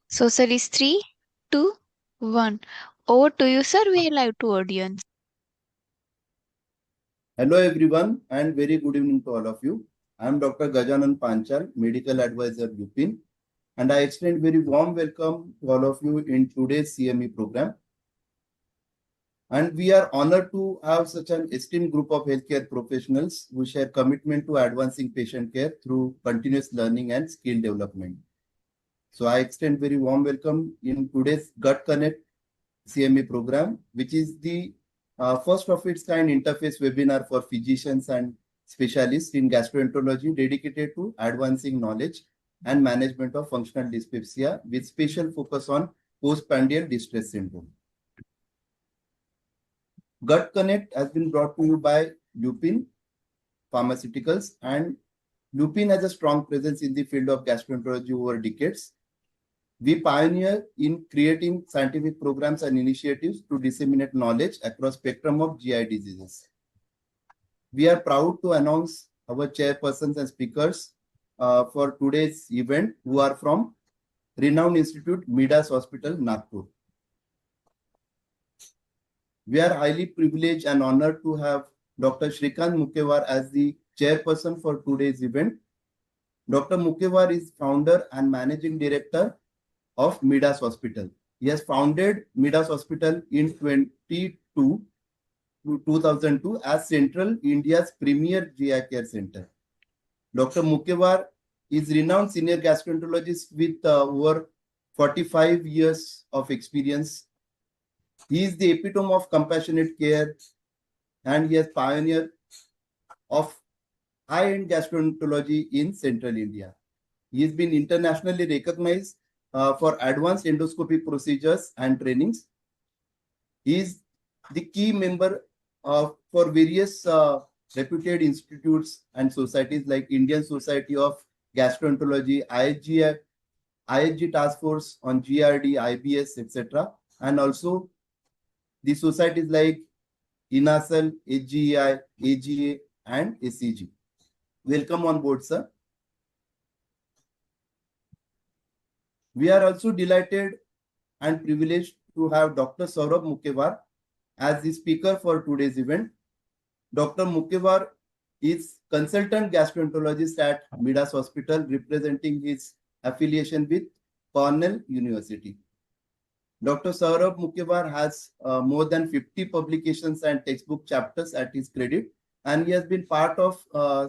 Social is 3, 2, 1. Over to you, sir. We are live to audience. Hello everyone and very good evening to all of you. I am Dr. Gajanan Panchal, Medical Advisor UPIN, and I extend very warm welcome to all of you in today's CME program. And we are honored to have such an esteemed group of healthcare professionals who share commitment to advancing patient care through continuous learning and skill development. So I extend very warm welcome in today's Gut Connect CME program, which is the first of its kind interface webinar for physicians and specialists in gastroenterology dedicated to advancing knowledge and management of functional dyspepsia with special focus on postprandial distress syndrome. Gut Connect has been brought to you by Lupin Pharmaceuticals, and Lupin has a strong presence in the field of gastroenterology over decades. We pioneer in creating scientific programs and initiatives to disseminate knowledge across spectrum of GI diseases. We are proud to announce our chairpersons and speakers for today's event, who are from renowned institute Midas Hospital, Nagpur. We are highly privileged and honored to have Dr. Shrikant Mukkewar as the chairperson for today's event. Dr. Mukkewar is founder and managing director of Midas Hospital. He has founded Midas Hospital in 2002 as Central India's premier GI care center. Dr. Mukkewar is renowned senior gastroenterologist with over 45 years of experience. He is the epitome of compassionate care, and he has pioneered of high-end gastroenterology in Central India. He has been internationally recognized for advanced endoscopy procedures and trainings. He is the key member for various reputed institutes and societies like Indian Society of Gastroenterology, IHG Task Force on GRD, IBS, etc. And also the societies like INASL, AGEI, AGA, and ACG. Welcome on board, sir. We are also delighted and privileged to have Dr. Saurabh Mukkewar as the speaker for today's event. Dr. Mukkewar is consultant gastroenterologist at Midas Hospital, representing his affiliation with Cornell University. Dr. Saurabh Mukkewar has more than 50 publications and textbook chapters at his credit, and he has been part of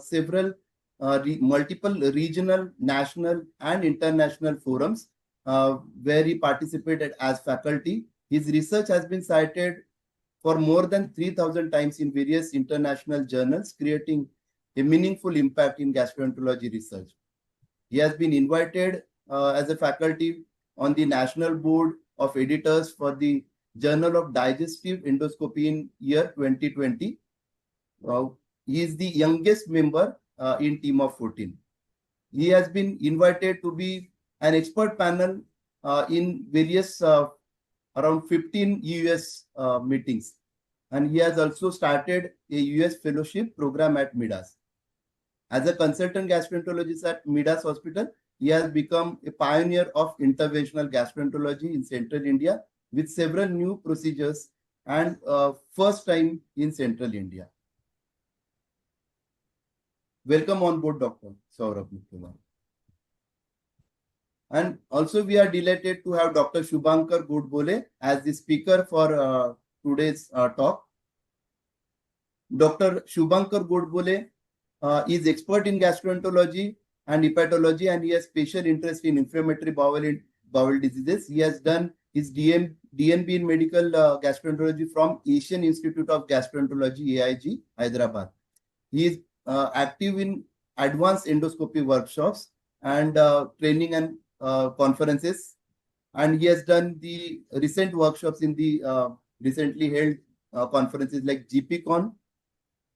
several multiple regional, national, and international forums where he participated as faculty. His research has been cited for more than 3,000 times in various international journals, creating a meaningful impact in gastroenterology research. He has been invited as a faculty on the National Board of Editors for the Journal of Digestive Endoscopy in year 2020. He is the youngest member in team of 14. He has been invited to be an expert panel in various around 15 US meetings. And he has also started a US fellowship program at Midas. As a consultant gastroenterologist at Midas Hospital, he has become a pioneer of interventional gastroenterology in Central India with several new procedures and first time in Central India. Welcome on board, Dr. Saurabh Mukkewar. And also we are delighted to have Dr. Shubhankar Godbole as the speaker for today's talk. Dr. Shubhankar Godbole is expert in gastroenterology and hepatology, and he has special interest in inflammatory bowel diseases. He has done his DNB in medical gastroenterology from Asian Institute of Gastroenterology, AIG, Hyderabad. He is active in advanced endoscopy workshops and training and conferences, and he has done the recent workshops in the recently held conferences like GPCon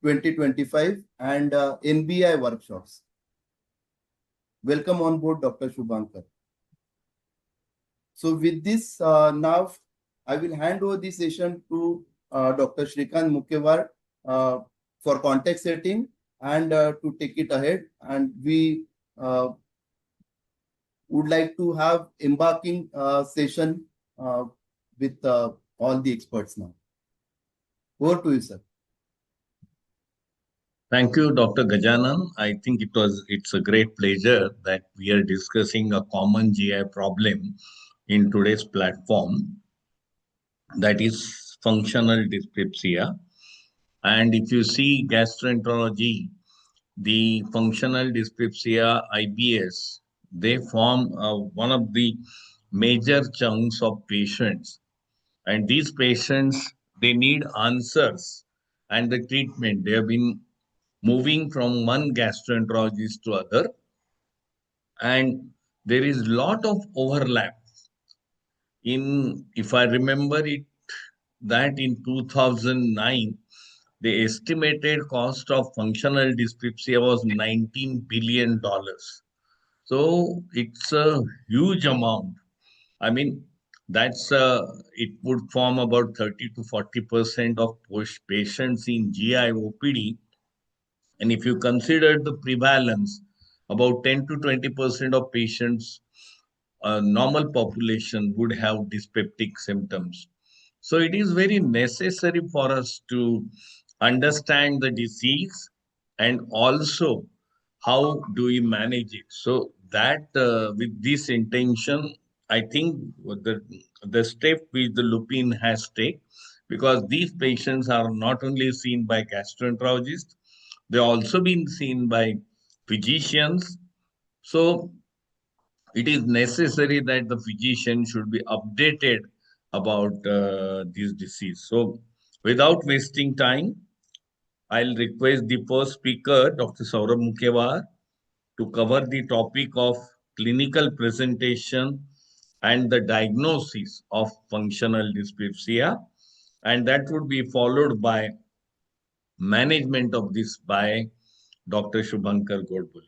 2025 and NBI workshops. Welcome on board, Dr. Shubhankar. So with this, now I will hand over the session to Dr. Shrikant Mukkewar for context setting and to take it ahead. And we would like to have embarking session with all the experts now. Over to you, sir. Thank you, Dr. Gajanan. I think it's a great pleasure that we are discussing a common GI problem in today's platform, that is functional dyspepsia. And if you see gastroenterology, the functional dyspepsia IBS, they form one of the major chunks of patients. And these patients, they need answers and the treatment. They have been moving from one gastroenterologist to other, and there is lot of overlap. If I remember it, that in 2009, the estimated cost of functional dyspepsia was $19 billion. So it's a huge amount. I mean, it would form about 30 to 40% of patients in GI OPD. And if you consider the prevalence, about 10 to 20% of patients, normal population would have dyspeptic symptoms. So it is very necessary for us to understand the disease and also how do we manage it. So that with this intention, I think the step which the Lupin has taken, because these patients are not only seen by gastroenterologists, they also been seen by physicians. So it is necessary that the physician should be updated about this disease. So without wasting time, I'll request the first speaker, Dr. Saurabh Mukhewar, to cover the topic of clinical presentation and the diagnosis of functional dyspepsia. And that would be followed by management of this by Dr. Shubhankar Godbole.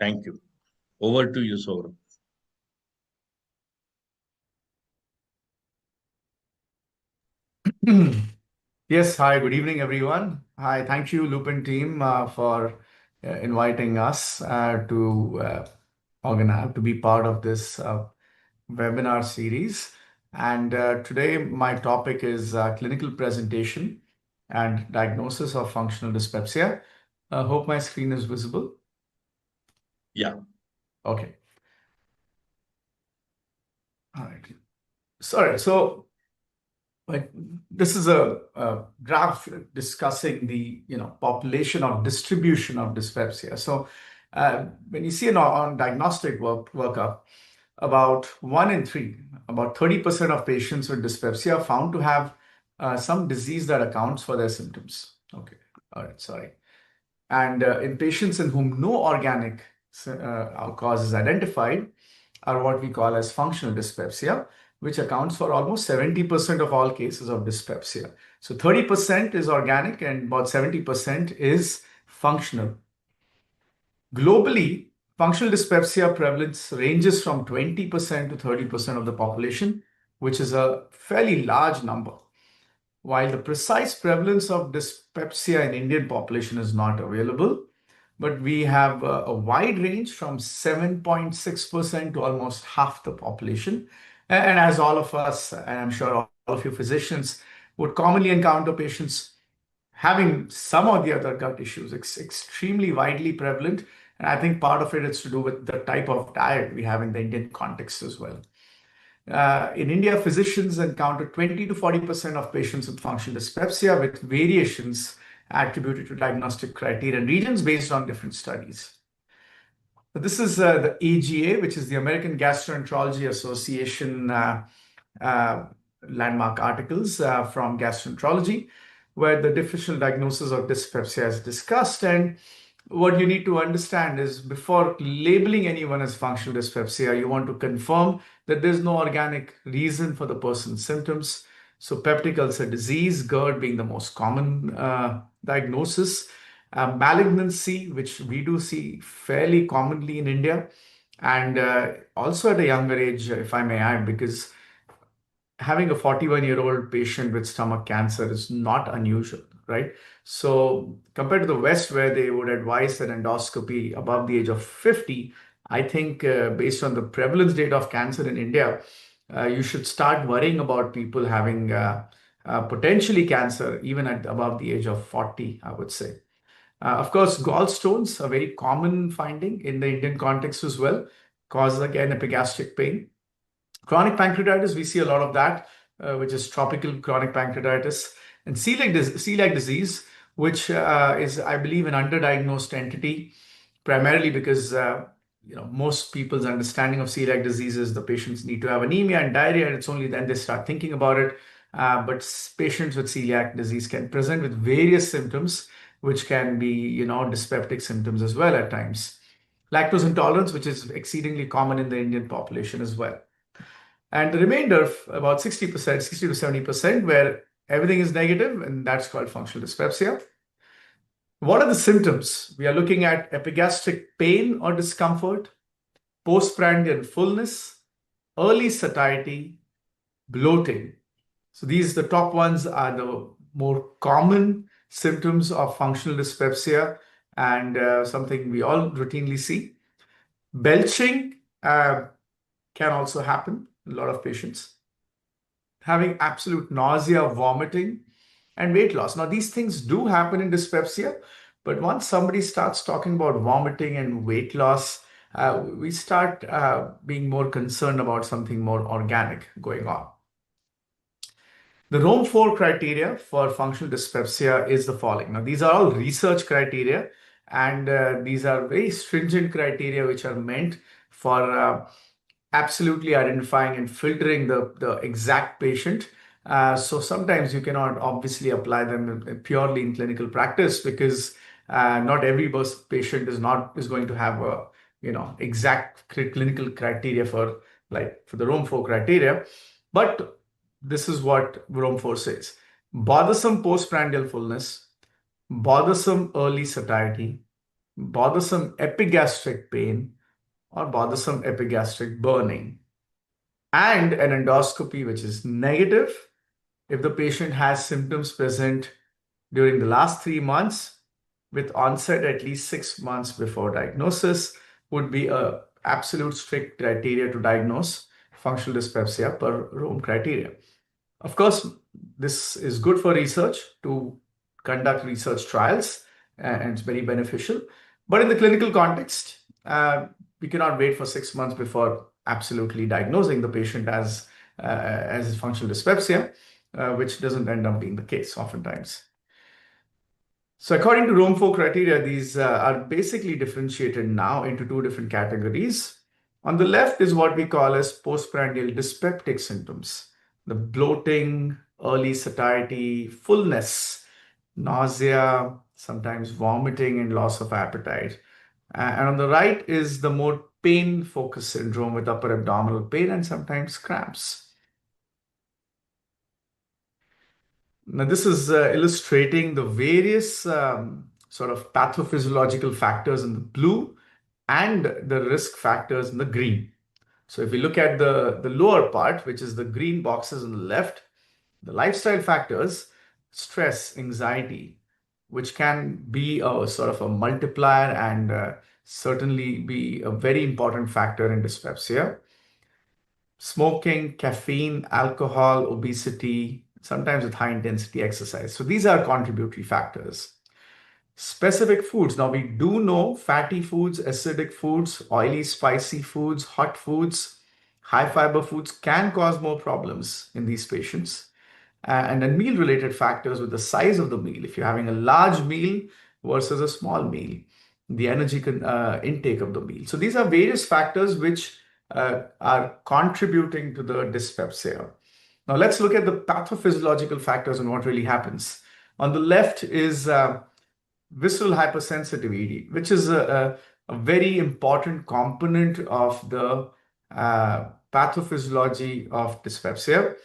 Thank you. Over to you, Saurabh. Yes, hi, good evening, everyone. Hi, thank you, Lupin team, for inviting us to organize, to be part of this webinar series. And today, my topic is clinical presentation and diagnosis of functional dyspepsia. I hope my screen is visible. Yeah. Okay. All right. Sorry. So, this is a graph discussing the population of distribution of dyspepsia. So when you see on diagnostic workup, about 1 in 3, about 30% of patients with dyspepsia are found to have some disease that accounts for their symptoms. Okay, all right, sorry. And in patients in whom no organic cause is identified are what we call as functional dyspepsia, which accounts for almost 70% of all cases of dyspepsia. So 30% is organic and about 70% is functional. Globally, functional dyspepsia prevalence ranges from 20% to 30% of the population, which is a fairly large number. While the precise prevalence of dyspepsia in Indian population is not available, but we have a wide range from 7.6% to almost half the population. And as all of us, and I'm sure all of you physicians would commonly encounter patients having some or the other gut issues, extremely widely prevalent. And I think part of it is to do with the type of diet we have in the Indian context as well. In India, physicians encounter 20 to 40% of patients with functional dyspepsia with variations attributed to diagnostic criteria and regions based on different studies. So this is the AGA, which is the American Gastroenterology Association landmark articles from gastroenterology, where the differential diagnosis of dyspepsia is discussed. And what you need to understand is before labeling anyone as functional dyspepsia, you want to confirm that there's no organic reason for the person's symptoms. So peptic ulcer disease, GERD being the most common diagnosis. Malignancy, which we do see fairly commonly in India, and also at a younger age, if I may add, because having a 41-year-old patient with stomach cancer is not unusual. right? So compared to the West, where they would advise an endoscopy above the age of 50, I think based on the prevalence data of cancer in India, you should start worrying about people having potentially cancer even at above the age of 40, I would say. Of course, gallstones, a very common finding in the Indian context as well, causes again epigastric pain. Chronic pancreatitis, we see a lot of that, which is tropical chronic pancreatitis, and celiac disease, which is, I believe, an underdiagnosed entity, primarily because most people's understanding of celiac disease is the patients need to have anemia and diarrhea, and it's only then they start thinking about it. But patients with celiac disease can present with various symptoms, which can be, dyspeptic symptoms as well at times. Lactose intolerance, which is exceedingly common in the Indian population as well. And the remainder, about 60%, 60 to 70%, where everything is negative, and that's called functional dyspepsia. What are the symptoms? We are looking at epigastric pain or discomfort, postprandial fullness, early satiety, bloating. So the top ones are the more common symptoms of functional dyspepsia, and something we all routinely see. Belching can also happen in a lot of patients. Having absolute nausea, vomiting, and weight loss. Now, these things do happen in dyspepsia, but once somebody starts talking about vomiting and weight loss, we start being more concerned about something more organic going on. The Rome 4 criteria for functional dyspepsia is the following. Now, these are all research criteria, and these are very stringent criteria which are meant for absolutely identifying and filtering the exact patient. So sometimes you cannot obviously apply them purely in clinical practice because not every patient is going to have a exact clinical criteria for the Rome 4 criteria. But this is what Rome 4 says: bothersome postprandial fullness, bothersome early satiety, bothersome epigastric pain, or bothersome epigastric burning, and an endoscopy which is negative if the patient has symptoms present during the last 3 months with onset at least 6 months before diagnosis would be a absolute strict criteria to diagnose functional dyspepsia per Rome criteria. Of course, this is good for research to conduct research trials, and it's very beneficial. But in the clinical context, we cannot wait for 6 months before absolutely diagnosing the patient as functional dyspepsia, which doesn't end up being the case oftentimes. So according to Rome 4 criteria, these are basically differentiated now into 2 different categories. On the left is what we call as postprandial dyspeptic symptoms: the bloating, early satiety, fullness, nausea, sometimes vomiting, and loss of appetite. And on the right is the more pain-focused syndrome with upper abdominal pain and sometimes cramps. Now, this is illustrating the various sort of pathophysiological factors in the blue and the risk factors in the green. So if we look at the lower part, which is the green boxes on the left, the lifestyle factors, stress, anxiety, which can be a sort of a multiplier and certainly be a very important factor in dyspepsia. Smoking, caffeine, alcohol, obesity, sometimes with high intensity exercise. So these are contributory factors. Specific foods. Now we do know fatty foods, acidic foods, oily, spicy foods, hot foods, high fiber foods can cause more problems in these patients. And then meal related factors with the size of the meal. If you're having a large meal versus a small meal, the energy intake of the meal. So these are various factors which are contributing to the dyspepsia. Now let's look at the pathophysiological factors and what really happens. On the left is visceral hypersensitivity, which is a very important component of the pathophysiology of dyspepsia,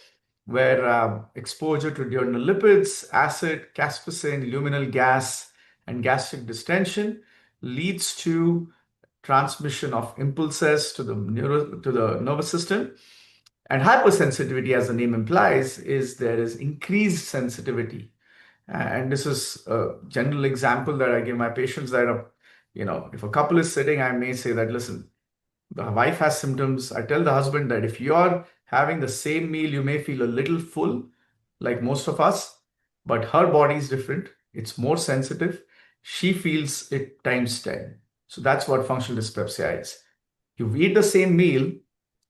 where exposure to diurnal lipids, acid, caspase, luminal gas, and gastric distension leads to transmission of impulses to the nervous system. And hypersensitivity, as the name implies, is there is increased sensitivity And this is a general example that I give my patients that, if a couple is sitting, I may say that, listen, the wife has symptoms. I tell the husband that if you're having the same meal, you may feel a little full, like most of us, but her body is different. It's more sensitive. She feels it times 10. So that's what functional dyspepsia is. You eat the same meal,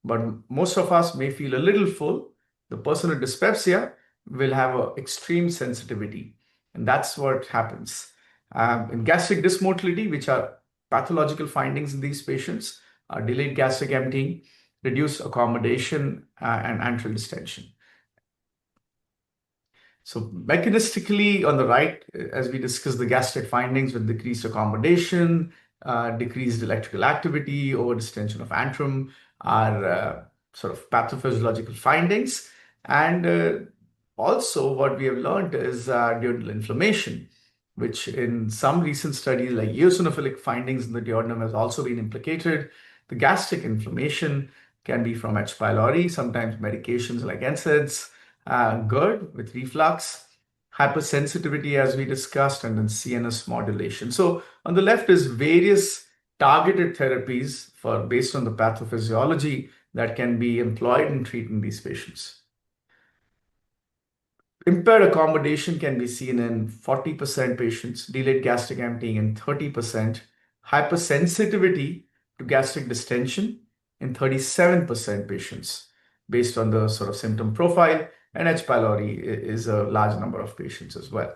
but most of us may feel a little full. The person with dyspepsia will have an extreme sensitivity, and that's what happens. In gastric dysmotility, which are pathological findings in these patients, are delayed gastric emptying, reduced accommodation, and antral distension. So mechanistically, on the right, as we discussed, the gastric findings with decreased accommodation, decreased electrical activity, overdistension of antrum are sort of pathophysiological findings. And also what we have learned is duodenal inflammation, which in some recent studies like eosinophilic findings in the duodenum has also been implicated. The gastric inflammation can be from H. pylori, sometimes medications like NSAIDs, GERD with reflux, hypersensitivity as we discussed, and then CNS modulation. So on the left is various targeted therapies based on the pathophysiology that can be employed in treating these patients. Impaired accommodation can be seen in 40% patients, delayed gastric emptying in 30%, hypersensitivity to gastric distension in 37% patients based on the sort of symptom profile, and H. pylori is a large number of patients as well.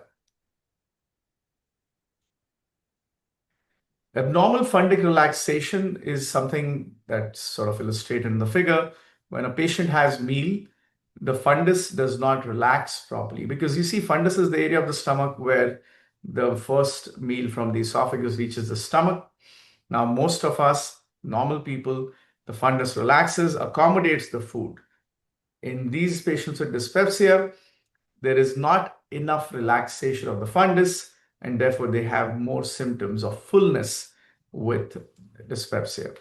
Abnormal fundic relaxation is something that's sort of illustrated in the figure. When a patient has meal, the fundus does not relax properly, because you see fundus is the area of the stomach where the first meal from the esophagus reaches the stomach. Now, most of us, normal people, the fundus relaxes, accommodates the food. In these patients with dyspepsia, there is not enough relaxation of the fundus, and therefore they have more symptoms of fullness with dyspepsia.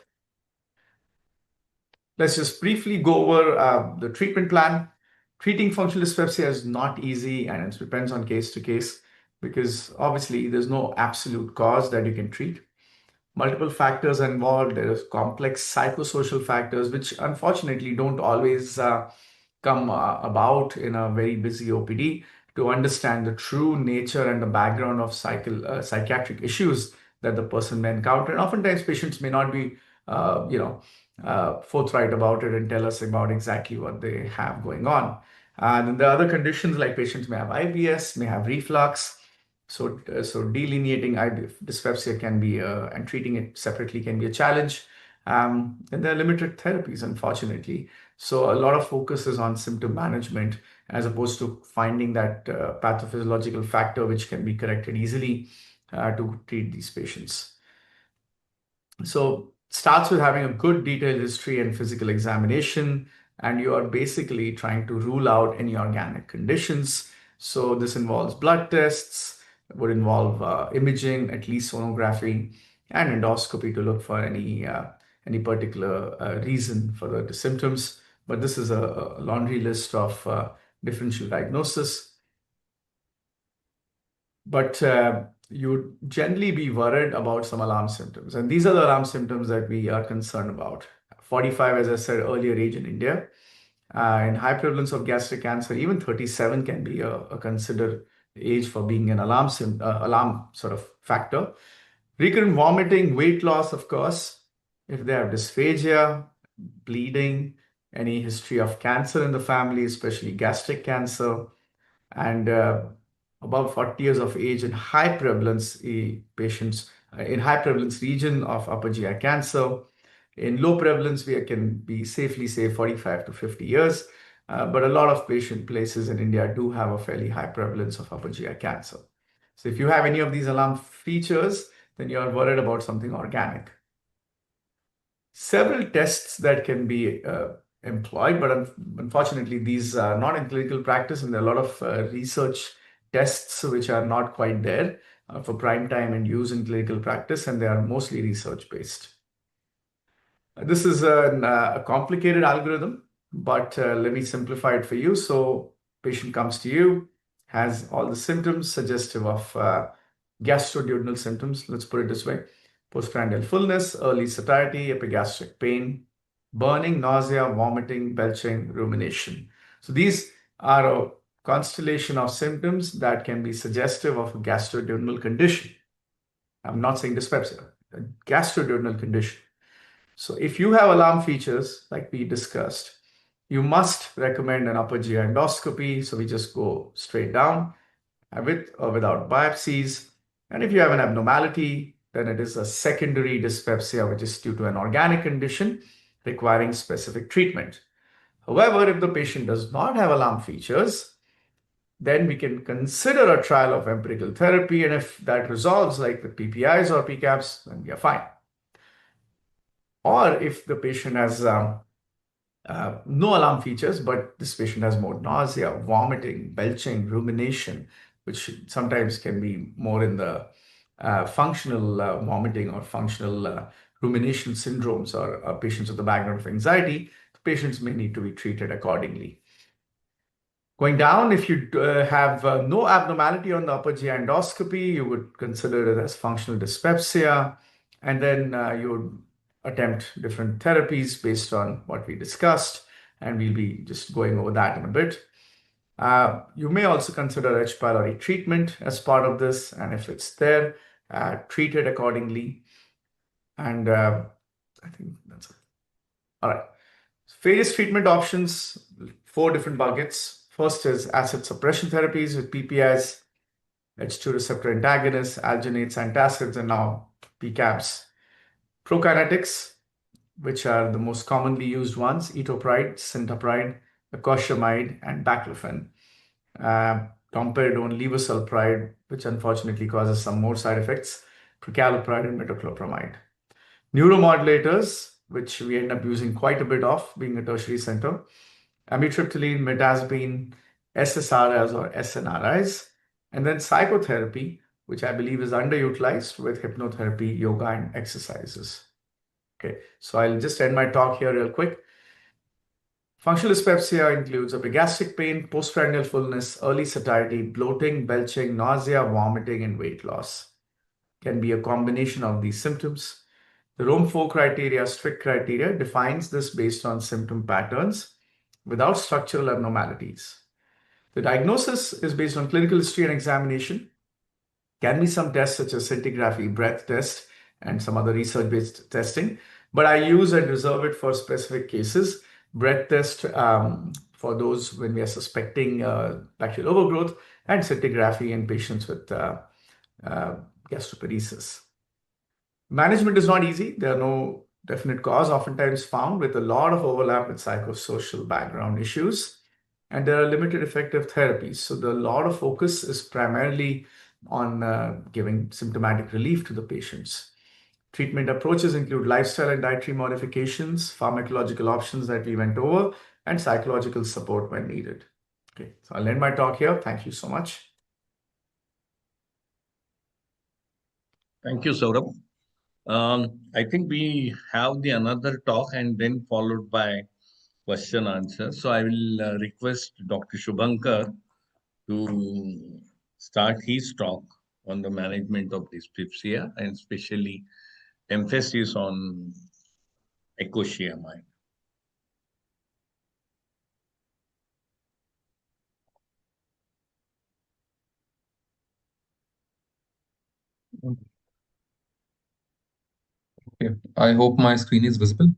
Let's just briefly go over the treatment plan. Treating functional dyspepsia is not easy, and it depends on case to case, because obviously there's no absolute cause that you can treat. Multiple factors are involved. There is complex psychosocial factors, which unfortunately don't always come about in a very busy OPD. To understand the true nature and the background of psychiatric issues that the person may encounter. And oftentimes patients may not be, forthright about it and tell us about exactly what they have going on. And then the other conditions, like patients may have IBS, may have reflux. So delineating dyspepsia can be, and treating it separately can be a challenge. And there are limited therapies, unfortunately. So a lot of focus is on symptom management as opposed to finding that pathophysiological factor which can be corrected easily to treat these patients. So starts with having a good detailed history and physical examination, and you are basically trying to rule out any organic conditions. So this involves blood tests, would involve imaging, at least sonography, and endoscopy to look for any particular reason for the symptoms. But this is a laundry list of differential diagnosis. But you would generally be worried about some alarm symptoms. And these are the alarm symptoms that we are concerned about. 45, as I said earlier, age in India. In high prevalence of gastric cancer, even 37 can be a considered age for being an alarm sort of factor. Recurrent vomiting, weight loss, of course. If they have dysphagia, bleeding, any history of cancer in the family, especially gastric cancer, and above 40 years of age in high prevalence patients in high prevalence region of upper GI cancer. In low prevalence, we can be safely say 45 to 50 years, but a lot of patient places in India do have a fairly high prevalence of upper GI cancer. So if you have any of these alarm features, then you are worried about something organic. Several tests that can be employed, but unfortunately, these are not in clinical practice, and there are a lot of research tests which are not quite there for prime time and use in clinical practice, and they are mostly research based. This is a complicated algorithm, but let me simplify it for you. So patient comes to you, has all the symptoms suggestive of gastroduodenal symptoms. Let's put it this way: postprandial fullness, early satiety, epigastric pain, burning, nausea, vomiting, belching, rumination. So these are a constellation of symptoms that can be suggestive of a gastroduodenal condition. I'm not saying dyspepsia, a gastroduodenal condition. So if you have alarm features like we discussed, you must recommend an upper GI endoscopy. So we just go straight down with or without biopsies. And if you have an abnormality, then it is a secondary dyspepsia, which is due to an organic condition requiring specific treatment. However, if the patient does not have alarm features, then we can consider a trial of empirical therapy. And if that resolves, like with PPIs or PCABs, then we are fine. Or if the patient has no alarm features, but this patient has more nausea, vomiting, belching, rumination, which sometimes can be more in the functional vomiting or functional rumination syndromes, or patients with a background of anxiety, the patients may need to be treated accordingly. Going down, if you have no abnormality on the upper GI endoscopy, you would consider it as functional dyspepsia, and then you would attempt different therapies based on what we discussed, and we'll be just going over that in a bit. You may also consider H. pylori treatment as part of this, and if it's there, treat it accordingly. And I think that's it. All right. Various treatment options, 4 different buckets. First is acid suppression therapies with PPIs, H2 receptor antagonists, alginates, antacids, and now PCABs. Prokinetics, which are the most commonly used ones: etopride, citalopram, acoshamide, and baclofen. Domperidone, levosulpride, which unfortunately causes some more side effects, prucalopride, and metoclopramide. Neuromodulators, which we end up using quite a bit of, being a tertiary center: amitriptyline, mirtazapine, SSRIs or SNRIs, and then psychotherapy, which I believe is underutilized, with hypnotherapy, yoga, and exercises. Okay, so I'll just end my talk here real quick. Functional dyspepsia includes epigastric pain, postprandial fullness, early satiety, bloating, belching, nausea, vomiting, and weight loss. Can be a combination of these symptoms. The Rome 4 criteria, strict criteria, defines this based on symptom patterns without structural abnormalities. The diagnosis is based on clinical history and examination. Can be some tests such as scintigraphy, breath test, and some other research-based testing, but I use and reserve it for specific cases. Breath test for those when we are suspecting bacterial overgrowth, and scintigraphy in patients with gastroparesis. Management is not easy. There are no definite cause, oftentimes found with a lot of overlap with psychosocial background issues, and there are limited effective therapies. So the lot of focus is primarily on giving symptomatic relief to the patients. Treatment approaches include lifestyle and dietary modifications, pharmacological options that we went over, and psychological support when needed. Okay, so I'll end my talk here. Thank you so much. Thank you, Saurabh. I think we have the another talk and then followed by question answer. So I will request Dr. Shubhankar to start his talk on the management of dyspepsia, and especially emphasis on acoshamide. Okay, I hope my screen is visible.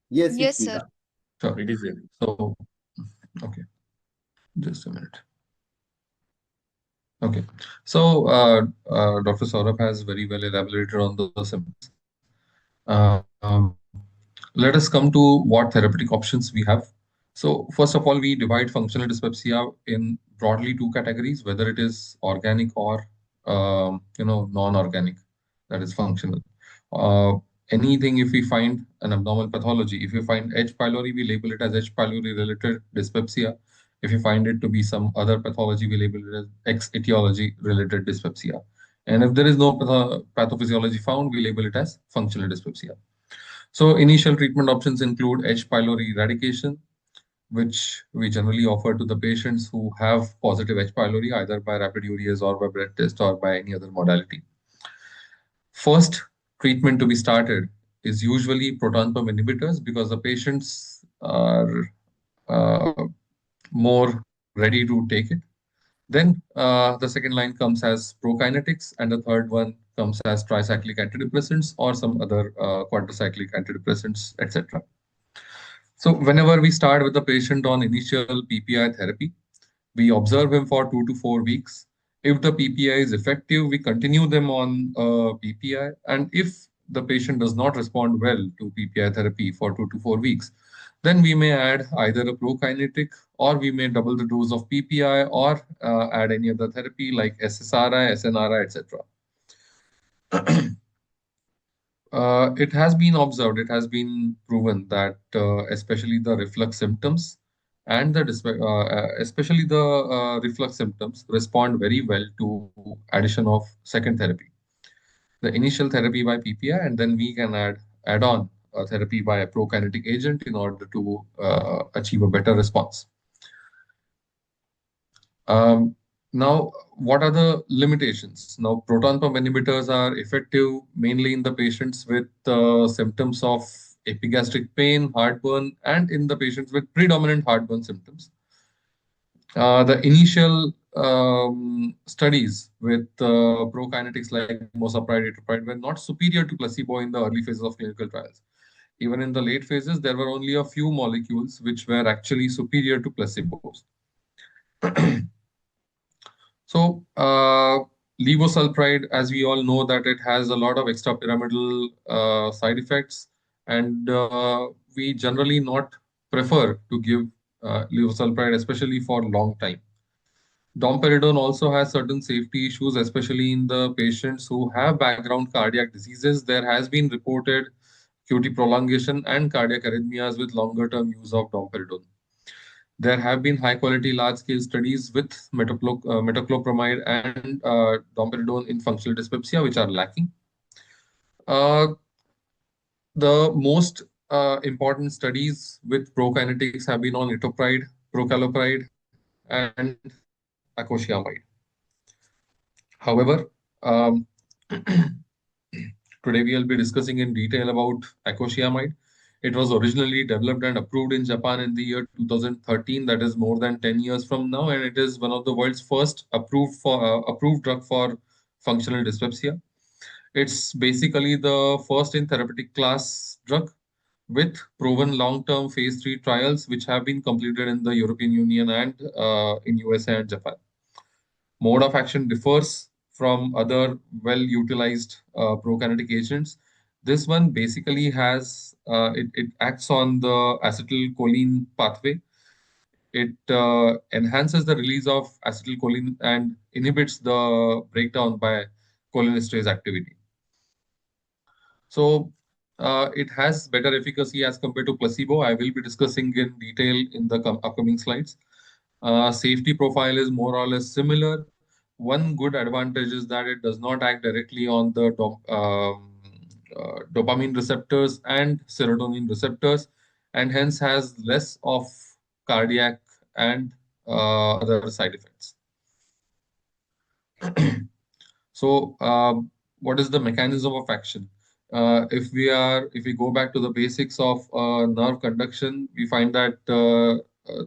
Yes, Yes, it's sir. Sure. It is there. So, okay, just a minute. Okay, so Dr. Saurabh has very well elaborated on the symptoms. Let us come to what therapeutic options we have. So first of all, we divide functional dyspepsia in broadly 2 categories, whether it is organic or non-organic, that is functional. Anything, if we find an abnormal pathology, if you find H. pylori, we label it as H. pylori related dyspepsia. If you find it to be some other pathology, we label it as X etiology related dyspepsia. And if there is no pathophysiology found, we label it as functional dyspepsia. So initial treatment options include H. pylori eradication, which we generally offer to the patients who have positive H. pylori, either by rapid urease or by blood test or by any other modality. First treatment to be started is usually proton pump inhibitors because the patients are uh, more ready to take it. Then the second line comes as prokinetics, and the third one comes as tricyclic antidepressants or some other quadricyclic antidepressants, etc. So whenever we start with the patient on initial PPI therapy, we observe him for 2 to 4 weeks. If the PPI is effective, we continue them on PPI. And if the patient does not respond well to PPI therapy for 2 to 4 weeks, then we may add either a prokinetic or we may double the dose of PPI or add any other therapy like SSRI, SNRI, etc. It has been observed, it has been proven that especially the reflux symptoms and especially the reflux symptoms respond very well to addition of second therapy. The initial therapy by PPI, and then we can add on a therapy by a prokinetic agent in order to achieve a better response. Now, what are the limitations? Now, proton pump inhibitors are effective mainly in the patients with symptoms of epigastric pain, heartburn, and in the patients with predominant heartburn symptoms. The initial studies with prokinetics like mosapride, etopride were not superior to placebo in the early phases of clinical trials. Even in the late phases, there were only a few molecules which were actually superior to placebos. So, levosulpride, as we all know, that it has a lot of extrapyramidal side effects, and we generally not prefer to give levosulpride, especially for long time. Domperidone also has certain safety issues, especially in the patients who have background cardiac diseases. There has been reported QT prolongation and cardiac arrhythmias with longer term use of domperidone. There have been high-quality, large-scale studies with metoclopramide and domperidone in functional dyspepsia, which are lacking. The most important studies with prokinetics have been on etopride, procalopride, and acosciamide. However, today we will be discussing in detail about acosciamide. It was originally developed and approved in Japan in the year 2013, that is more than 10 years from now, and it is one of the world's first approved drug for functional dyspepsia. It's basically the first in therapeutic class drug with proven long-term phase 3 trials, which have been completed in the European Union and in USA and Japan. Mode of action differs from other well-utilized prokinetic agents. This one basically has, it acts on the acetylcholine pathway. It enhances the release of acetylcholine and inhibits the breakdown by cholinesterase activity. So it has better efficacy as compared to placebo. I will be discussing in detail in the upcoming slides. Safety profile is more or less similar. One good advantage is that it does not act directly on the dopamine receptors and serotonin receptors, and hence has less of cardiac and other side effects. So, what is the mechanism of action? If we go back to the basics of nerve conduction, we find that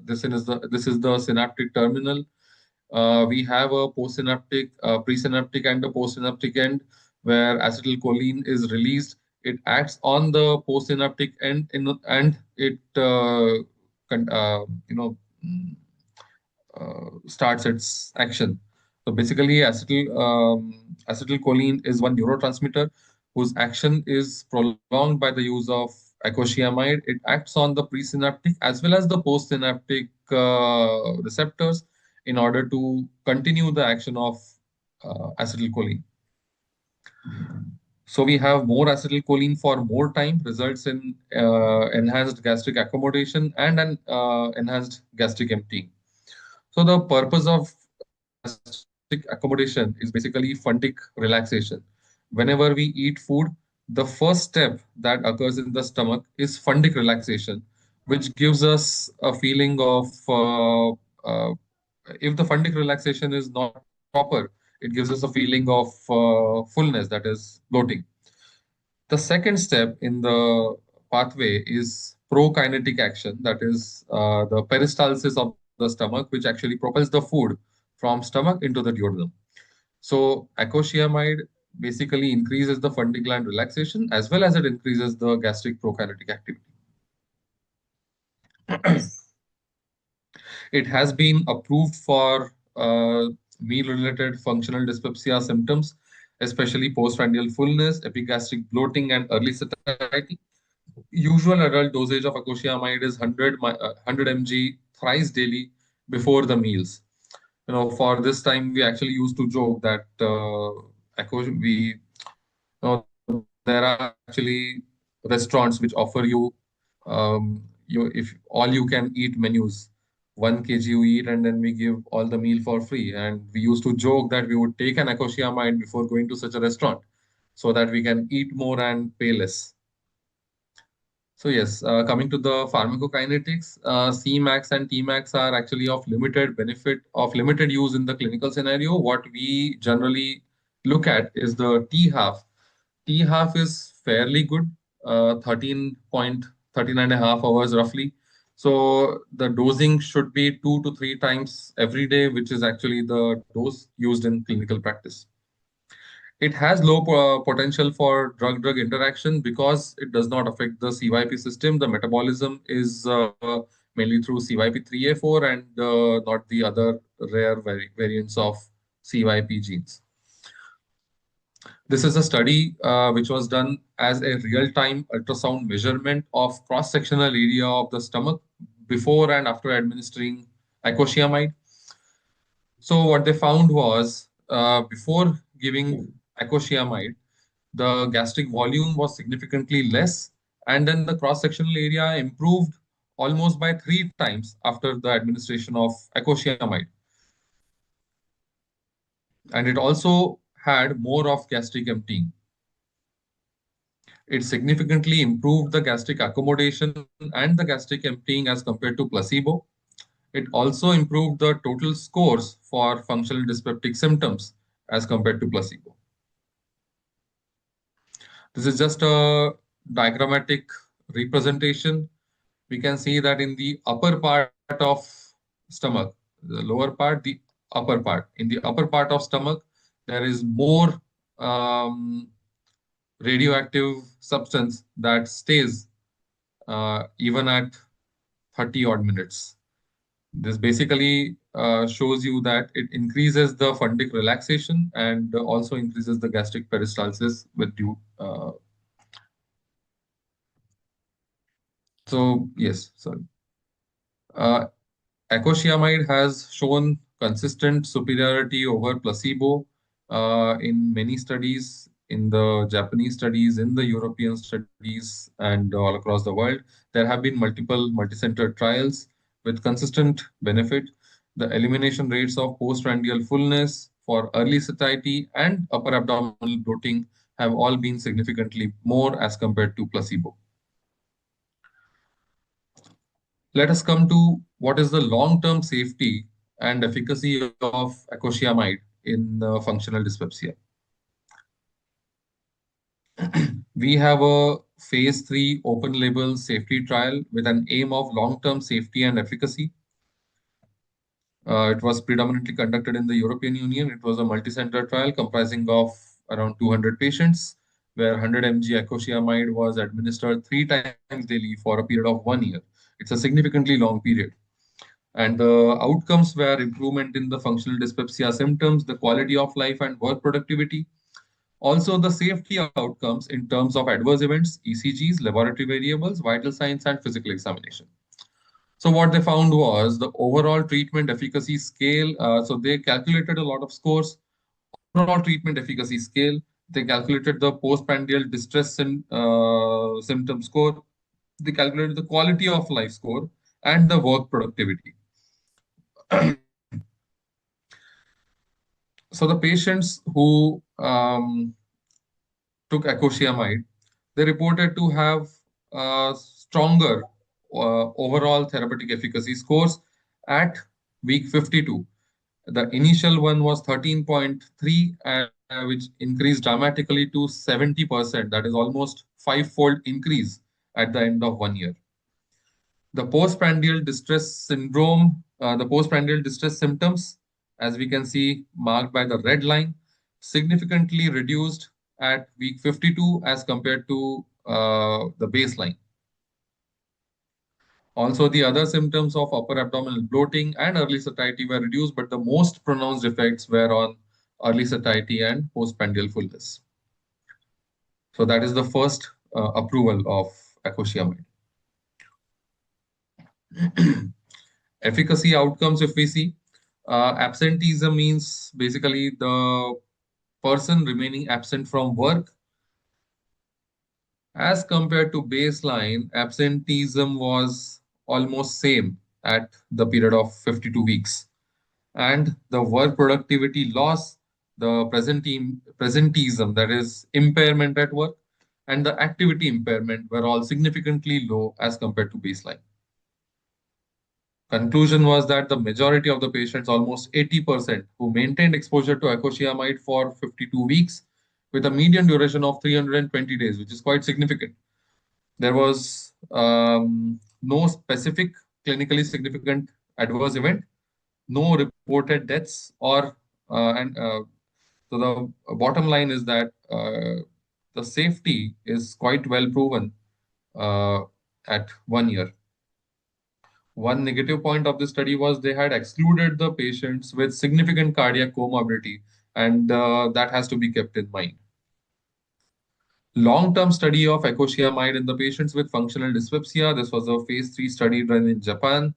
this is the synaptic terminal. We have a postsynaptic, presynaptic, and a postsynaptic end where acetylcholine is released. It acts on the postsynaptic end, and it starts its action. So basically, acetylcholine is one neurotransmitter whose action is prolonged by the use of acosciamide. It acts on the presynaptic as well as the postsynaptic receptors in order to continue the action of acetylcholine. So we have more acetylcholine for more time, results in enhanced gastric accommodation and an enhanced gastric emptying. So the purpose of gastric accommodation is basically fundic relaxation. Whenever we eat food, the first step that occurs in the stomach is fundic relaxation, which gives us a feeling of if the fundic relaxation is not proper, it gives us a feeling of fullness, that is bloating. The second step in the pathway is prokinetic action, that is the peristalsis of the stomach, which actually propels the food from stomach into the duodenum. So acosciamide basically increases the funding gland relaxation as well as it increases the gastric prokinetic activity. It has been approved for meal-related functional dyspepsia symptoms, especially postprandial fullness, epigastric bloating, and early satiety. Usual adult dosage of acosciamide is 100 mg thrice daily before the meals. For this time, we actually used to joke that there are actually restaurants which offer you if all you can eat menus. 1 kg you eat, and then we give all the meal for free. And we used to joke that we would take an acosciamide before going to such a restaurant so that we can eat more and pay less. So yes, coming to the pharmacokinetics, Cmax and Tmax are actually of limited use in the clinical scenario. What we generally look at is the T half. T half is fairly good, 13 and a half hours roughly. So the dosing should be 2 to 3 times every day, which is actually the dose used in clinical practice. It has low potential for drug-drug interaction because it does not affect the CYP system. The metabolism is mainly through CYP3A4 and not the other rare variants of CYP genes. This is a study which was done as a real-time ultrasound measurement of cross-sectional area of the stomach before and after administering acosciamide. So what they found was before giving acosciamide, the gastric volume was significantly less, and then the cross-sectional area improved almost by 3 times after the administration of acosciamide. And it also had more of gastric emptying. It significantly improved the gastric accommodation and the gastric emptying as compared to placebo. It also improved the total scores for functional dyspeptic symptoms as compared to placebo. This is just a diagrammatic representation. We can see that in the upper part of stomach, the lower part, the upper part. In the upper part of stomach, there is more radioactive substance that stays even at 30 odd minutes. This basically shows you that it increases the fundic relaxation and also increases the gastric peristalsis with due. So yes, sorry. Acosciamide has shown consistent superiority over placebo in many studies, in the Japanese studies, in the European studies, and all across the world. There have been multiple multi-center trials with consistent benefit. The elimination rates of postprandial fullness for early satiety and upper abdominal bloating have all been significantly more as compared to placebo. Let us come to what is the long-term safety and efficacy of acosciamide in functional dyspepsia. We have a phase 3 open label safety trial with an aim of long-term safety and efficacy. It was predominantly conducted in the European Union. It was a multi-center trial comprising of around 200 patients, where 100 mg acosciamide was administered 3 times daily for a period of 1 year. It's a significantly long period. And the outcomes were improvement in the functional dyspepsia symptoms, the quality of life and work productivity. Also, the safety outcomes in terms of adverse events, ECGs, laboratory variables, vital signs, and physical examination. So what they found was the overall treatment efficacy scale. So they calculated a lot of scores. Overall treatment efficacy scale. They calculated the postprandial distress symptom score. They calculated the quality of life score and the work productivity. So the patients who took acosciamide, they reported to have stronger overall therapeutic efficacy scores at week 52. The initial one was 13.3, which increased dramatically to 70%. That is almost five-fold increase at the end of 1 year. The postprandial distress syndrome, the postprandial distress symptoms, as we can see marked by the red line, significantly reduced at week 52 as compared to the baseline. Also, the other symptoms of upper abdominal bloating and early satiety were reduced, but the most pronounced effects were on early satiety and postprandial fullness. So that is the first approval of acoziamide. Efficacy outcomes, if we see, absenteeism means basically the person remaining absent from work. As compared to baseline, absenteeism was almost same at the period of 52 weeks. And the work productivity loss, the presenteeism, that is impairment at work, and the activity impairment were all significantly low as compared to baseline. Conclusion was that the majority of the patients, almost 80%, who maintained exposure to acoziamide for 52 weeks with a median duration of 320 days, which is quite significant. There was no specific clinically significant adverse event, no reported deaths, or so the bottom line is that the safety is quite well proven at 1 year. One negative point of the study was they had excluded the patients with significant cardiac comorbidity, and that has to be kept in mind. Long-term study of acoziamide in the patients with functional dyspepsia. This was a phase 3 study done in Japan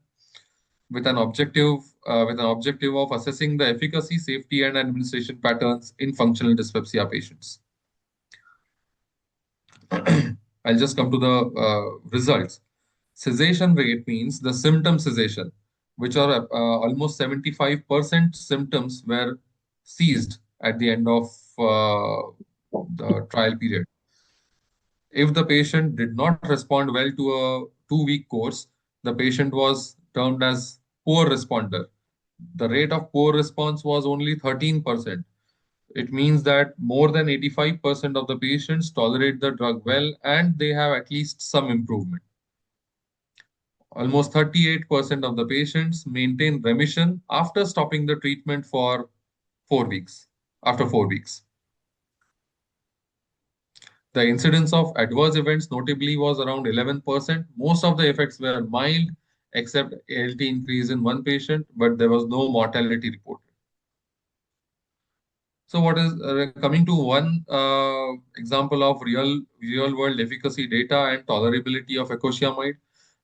with an objective of assessing the efficacy, safety, and administration patterns in functional dyspepsia patients. I'll just come to the results. Cessation rate means the symptom cessation, which are almost 75% symptoms were ceased at the end of the trial period. If the patient did not respond well to a 2-week course, the patient was termed as poor responder. The rate of poor response was only 13%. It means that more than 85% of the patients tolerate the drug well and they have at least some improvement. Almost 38% of the patients maintain remission after stopping the treatment for 4 weeks, after 4 weeks. The incidence of adverse events notably was around 11%. Most of the effects were mild, except ALT increase in one patient, but there was no mortality reported. So what is coming to one example of real world efficacy data and tolerability of acoziamide.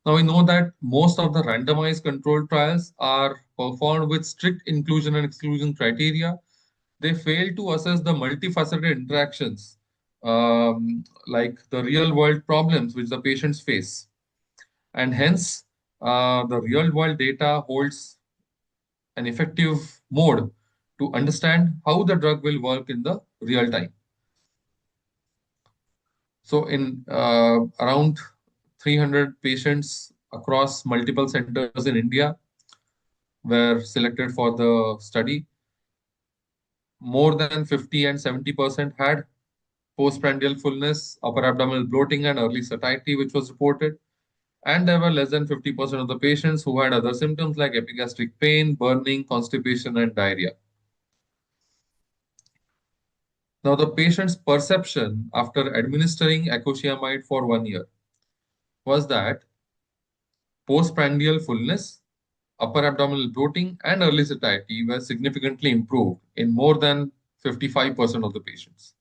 Now we know that most of the randomized controlled trials are performed with strict inclusion and exclusion criteria. They fail to assess the multifaceted interactions, like the real world problems which the patients face. And hence, the real world data holds an effective mode to understand how the drug will work in the real time. So in around 300 patients across multiple centers in India were selected for the study. More than 50 and 70% had postprandial fullness, upper abdominal bloating, and early satiety, which was reported. And there were less than 50% of the patients who had other symptoms like epigastric pain, burning, constipation, and diarrhea. Now, the patient's perception after administering acoziamide for 1 year was that postprandial fullness, upper abdominal bloating, and early satiety were significantly improved in more than 55% of the patients.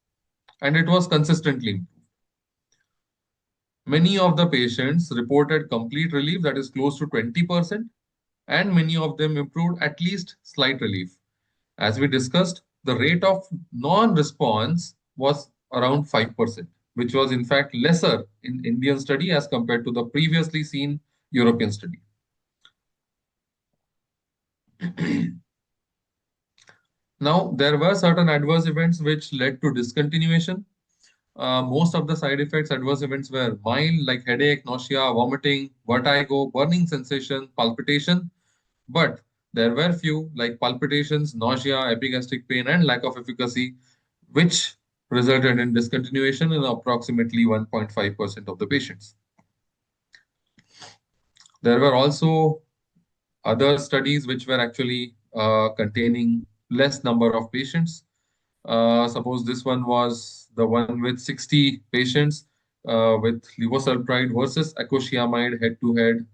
And it was consistently improved. Many of the patients reported complete relief, that is close to 20%, and many of them improved at least slight relief. As we discussed, the rate of non-response was around 5%, which was in fact lesser in Indian study as compared to the previously seen European study. Now, there were certain adverse events which led to discontinuation. Most of the side effects, adverse events were mild, like headache, nausea, vomiting, vertigo, burning sensation, palpitation. But there were few, like palpitations, nausea, epigastric pain, and lack of efficacy, which resulted in discontinuation in approximately 1.5% of the patients. There were also other studies which were actually containing less number of patients. Suppose this one was the one with 60 patients with levosulfide versus acosciamide head-to-head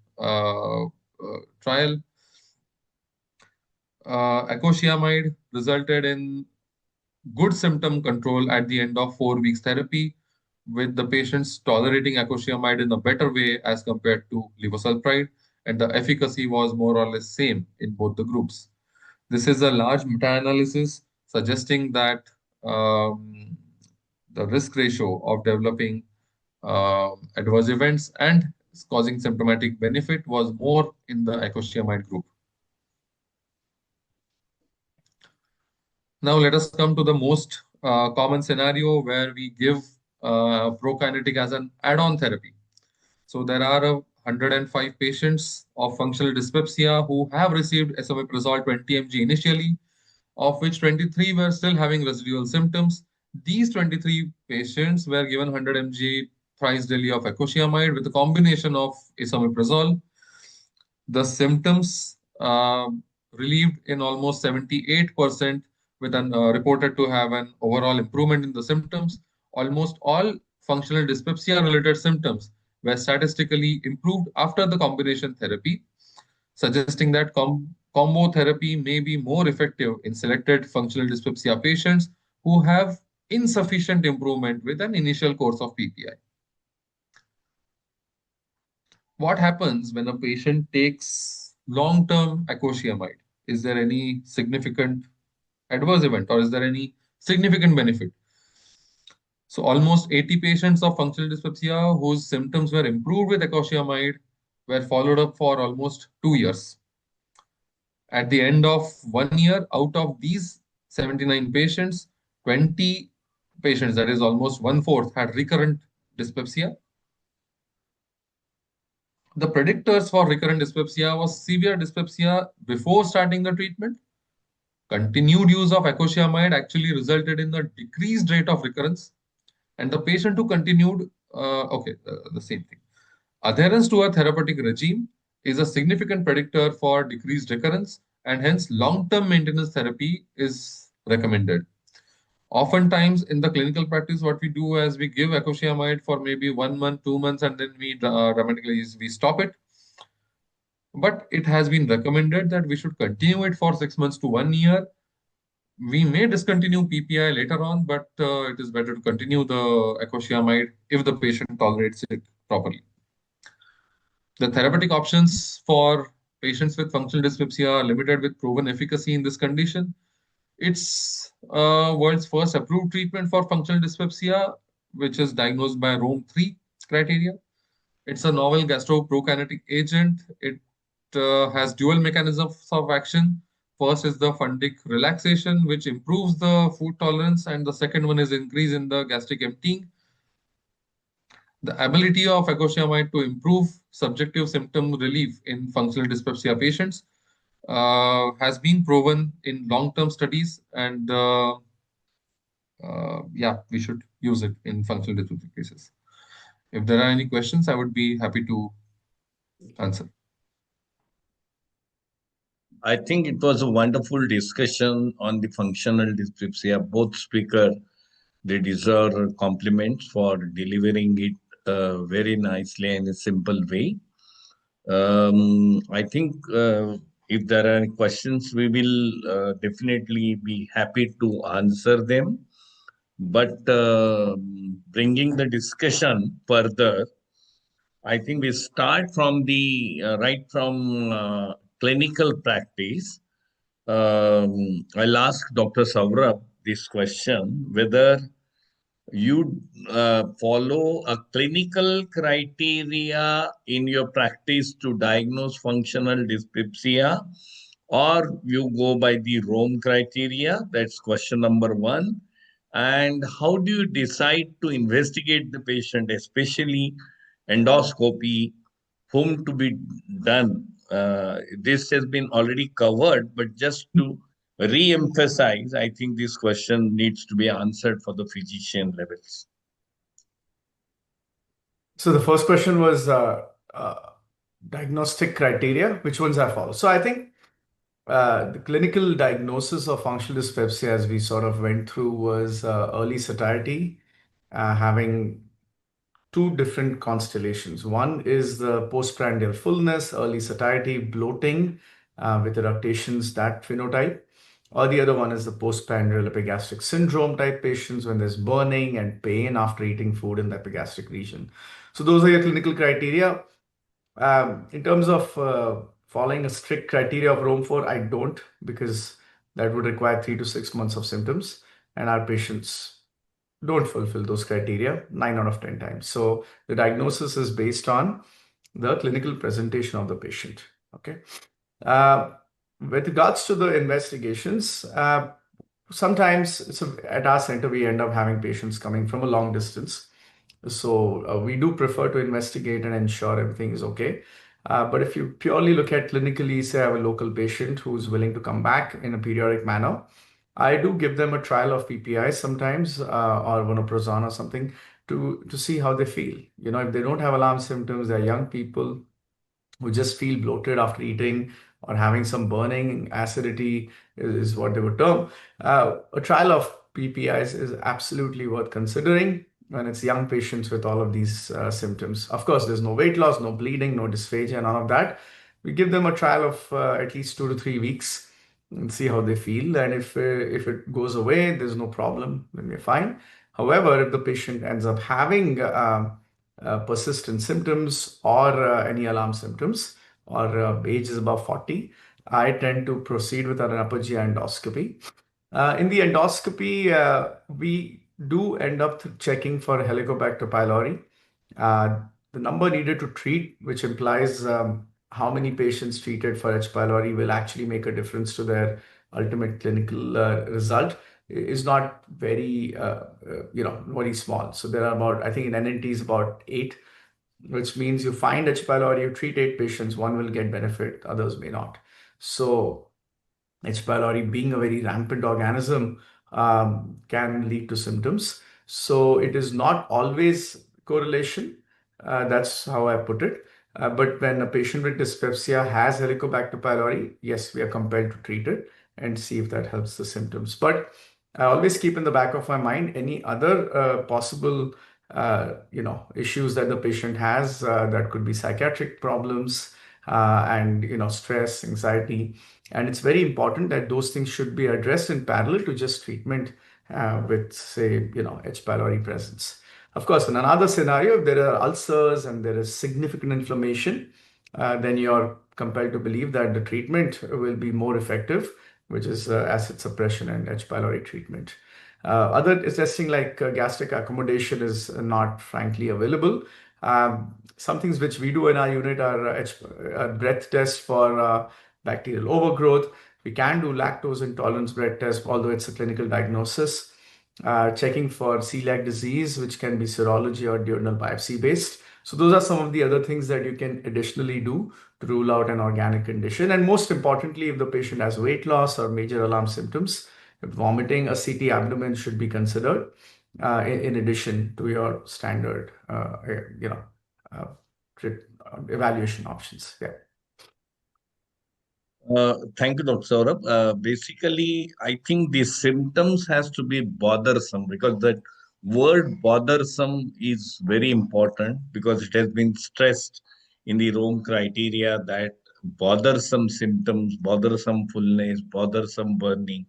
trial. Acosciamide resulted in good symptom control at the end of 4 weeks therapy, with the patients tolerating acosciamide in a better way as compared to levosulfide, and the efficacy was more or less same in both the groups. This is a large meta-analysis suggesting that the risk ratio of developing adverse events and causing symptomatic benefit was more in the acosciamide group. Now let us come to the most common scenario where we give prokinetic as an add-on therapy. So there are 105 patients of functional dyspepsia who have received esomeprazole 20 mg initially, of which 23 were still having residual symptoms. These 23 patients were given 100 mg thrice daily of acosciamide with a combination of esomeprazole. The symptoms relieved in almost 78%, with an reported to have an overall improvement in the symptoms. Almost all functional dyspepsia related symptoms were statistically improved after the combination therapy, suggesting that combo therapy may be more effective in selected functional dyspepsia patients who have insufficient improvement with an initial course of PPI. What happens when a patient takes long-term acosciamide? Is there any significant adverse event or is there any significant benefit? So almost 80 patients of functional dyspepsia whose symptoms were improved with acosciamide were followed up for almost 2 years. At the end of 1 year, out of these 79 patients, 20 patients, that is almost 1/4, had recurrent dyspepsia. The predictors for recurrent dyspepsia was severe dyspepsia before starting the treatment. Continued use of acosciamide actually resulted in a decreased rate of recurrence. And the patient who continued, the same thing. Adherence to a therapeutic regime is a significant predictor for decreased recurrence, and hence long-term maintenance therapy is recommended. Oftentimes in the clinical practice, what we do is we give acosciamide for maybe 1 month, 2 months, and then we dramatically stop it. But it has been recommended that we should continue it for 6 months to 1 year. We may discontinue PPI later on, but it is better to continue the acosciamide if the patient tolerates it properly. The therapeutic options for patients with functional dyspepsia are limited with proven efficacy in this condition. It's world's first approved treatment for functional dyspepsia, which is diagnosed by Rome 3 criteria. It's a novel gastroprokinetic agent. It has dual mechanisms of action. First is the fundic relaxation, which improves the food tolerance, and the second one is increase in the gastric emptying. The ability of acosciamide to improve subjective symptom relief in functional dyspepsia patients has been proven in long-term studies, and we should use it in functional dyspepsia cases. If there are any questions, I would be happy to answer. I think it was a wonderful discussion on the functional dyspepsia. Both speakers, they deserve compliments for delivering it very nicely in a simple way. I think if there are any questions, we will definitely be happy to answer them. But bringing the discussion further, I think we start from the right from clinical practice. I'll ask Dr. Saurabh this question, whether you follow a clinical criteria in your practice to diagnose functional dyspepsia, or you go by the Rome criteria. That's question number one. And how do you decide to investigate the patient, especially endoscopy, whom to be done? This has been already covered, but just to re-emphasize, I think this question needs to be answered for the physician levels. So the first question was diagnostic criteria, which ones I follow. So I think the clinical diagnosis of functional dyspepsia, as we sort of went through, was early satiety, having two different constellations. One is the postprandial fullness, early satiety, bloating with eructations, that phenotype. Or the other one is the postprandial epigastric syndrome type patients when there's burning and pain after eating food in the epigastric region. So those are your clinical criteria. In terms of following a strict criteria of Rome 4, I don't, because that would require 3 to 6 months of symptoms, and our patients don't fulfill those criteria 9 out of 10 times. So the diagnosis is based on the clinical presentation of the patient. Okay. With regards to the investigations, sometimes at our center, we end up having patients coming from a long distance. So we do prefer to investigate and ensure everything is okay. But if you purely look at clinically, say I have a local patient who's willing to come back in a periodic manner, I do give them a trial of PPI sometimes, or vonoprazan or something to see how they feel. If they don't have alarm symptoms, they're young people who just feel bloated after eating or having some burning, acidity is what they would term. A trial of PPIs is absolutely worth considering when it's young patients with all of these symptoms. Of course, there's no weight loss, no bleeding, no dysphagia, none of that. We give them a trial of at least 2 to 3 weeks and see how they feel. And if it goes away, there's no problem, then we're fine. However, if the patient ends up having persistent symptoms or any alarm symptoms, or age is above 40, I tend to proceed with an upper GI endoscopy. In the endoscopy, we do end up checking for Helicobacter pylori. The number needed to treat, which implies how many patients treated for H. pylori will actually make a difference to their ultimate clinical result, is not very, very small. So there are about, I think in NNT is about 8, which means you find H. pylori, you treat 8 patients, 1 will get benefit, others may not. So H. pylori, being a very rampant organism, can lead to symptoms. So it is not always correlation. That's how I put it. But when a patient with dyspepsia has Helicobacter pylori, yes, we are compelled to treat it and see if that helps the symptoms. But I always keep in the back of my mind any other possible issues that the patient has, that could be psychiatric problems, and stress, anxiety. And it's very important that those things should be addressed in parallel to just treatment with, say, H. pylori presence. Of course, in another scenario, if there are ulcers and there is significant inflammation, then you're compelled to believe that the treatment will be more effective, which is acid suppression and H. pylori treatment. Other testing like gastric accommodation is not frankly available. Some things which we do in our unit are breath tests for bacterial overgrowth. We can do lactose intolerance breath test, although it's a clinical diagnosis. Checking for celiac disease, which can be serology or duodenal biopsy based. So those are some of the other things that you can additionally do to rule out an organic condition. And most importantly, if the patient has weight loss or major alarm symptoms, if vomiting, a CT abdomen should be considered in addition to your standard, evaluation options. Yeah. Thank you, Dr. Saurabh. Basically, I think the symptoms has to be bothersome, because the word bothersome is very important, because it has been stressed in the Rome criteria that bothersome symptoms, bothersome fullness, bothersome burning.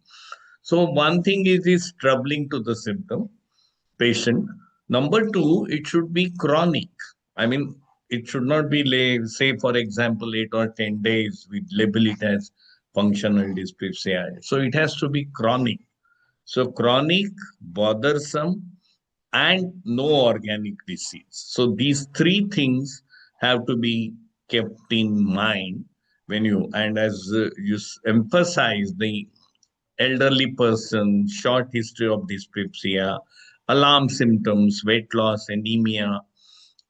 So one thing is troubling to the symptom patient. Number two, it should be chronic. I mean, it should not be, say, for example, 8 or 10 days, we label it as functional dyspepsia. So it has to be chronic. So chronic, bothersome, and no organic disease. So these 3 things have to be kept in mind when you, and as you emphasize the elderly person, short history of dyspepsia, alarm symptoms, weight loss, anemia.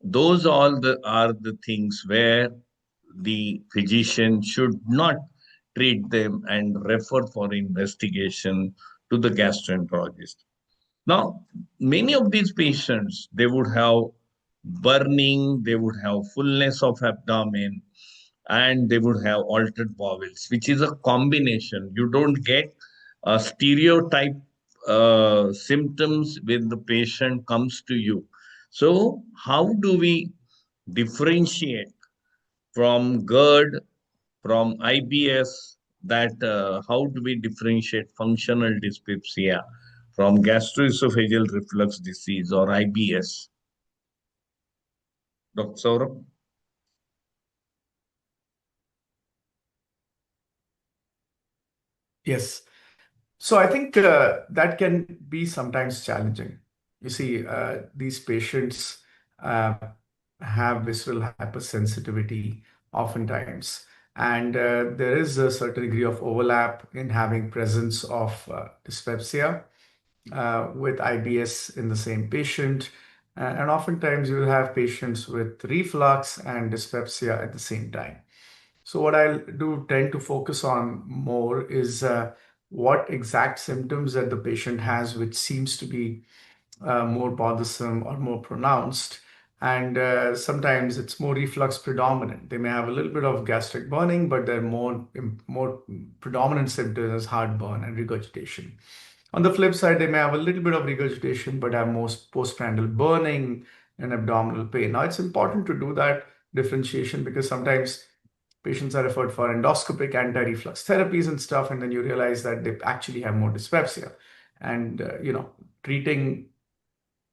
Those are the things where the physician should not treat them and refer for investigation to the gastroenterologist. Now, many of these patients, they would have burning, they would have fullness of abdomen, and they would have altered bowels, which is a combination. You don't get a stereotype symptoms when the patient comes to you. So, how do we differentiate from GERD, from IBS, that how do we differentiate functional dyspepsia from gastroesophageal reflux disease or IBS? Dr. Saurabh? Yes. So I think that can be sometimes challenging. You see, these patients uh, have visceral hypersensitivity oftentimes, and there is a certain degree of overlap in having presence of dyspepsia with IBS in the same patient. And oftentimes you will have patients with reflux and dyspepsia at the same time. So what I'll do tend to focus on more is what exact symptoms that the patient has, which seems to be more bothersome or more pronounced. And sometimes it's more reflux predominant. They may have a little bit of gastric burning, but their more predominant symptoms is heartburn and regurgitation. On the flip side, they may have a little bit of regurgitation, but have most postprandial burning and abdominal pain. Now, it's important to do that differentiation because sometimes patients are referred for endoscopic anti-reflux therapies and stuff, and then you realize that they actually have more dyspepsia. And, treating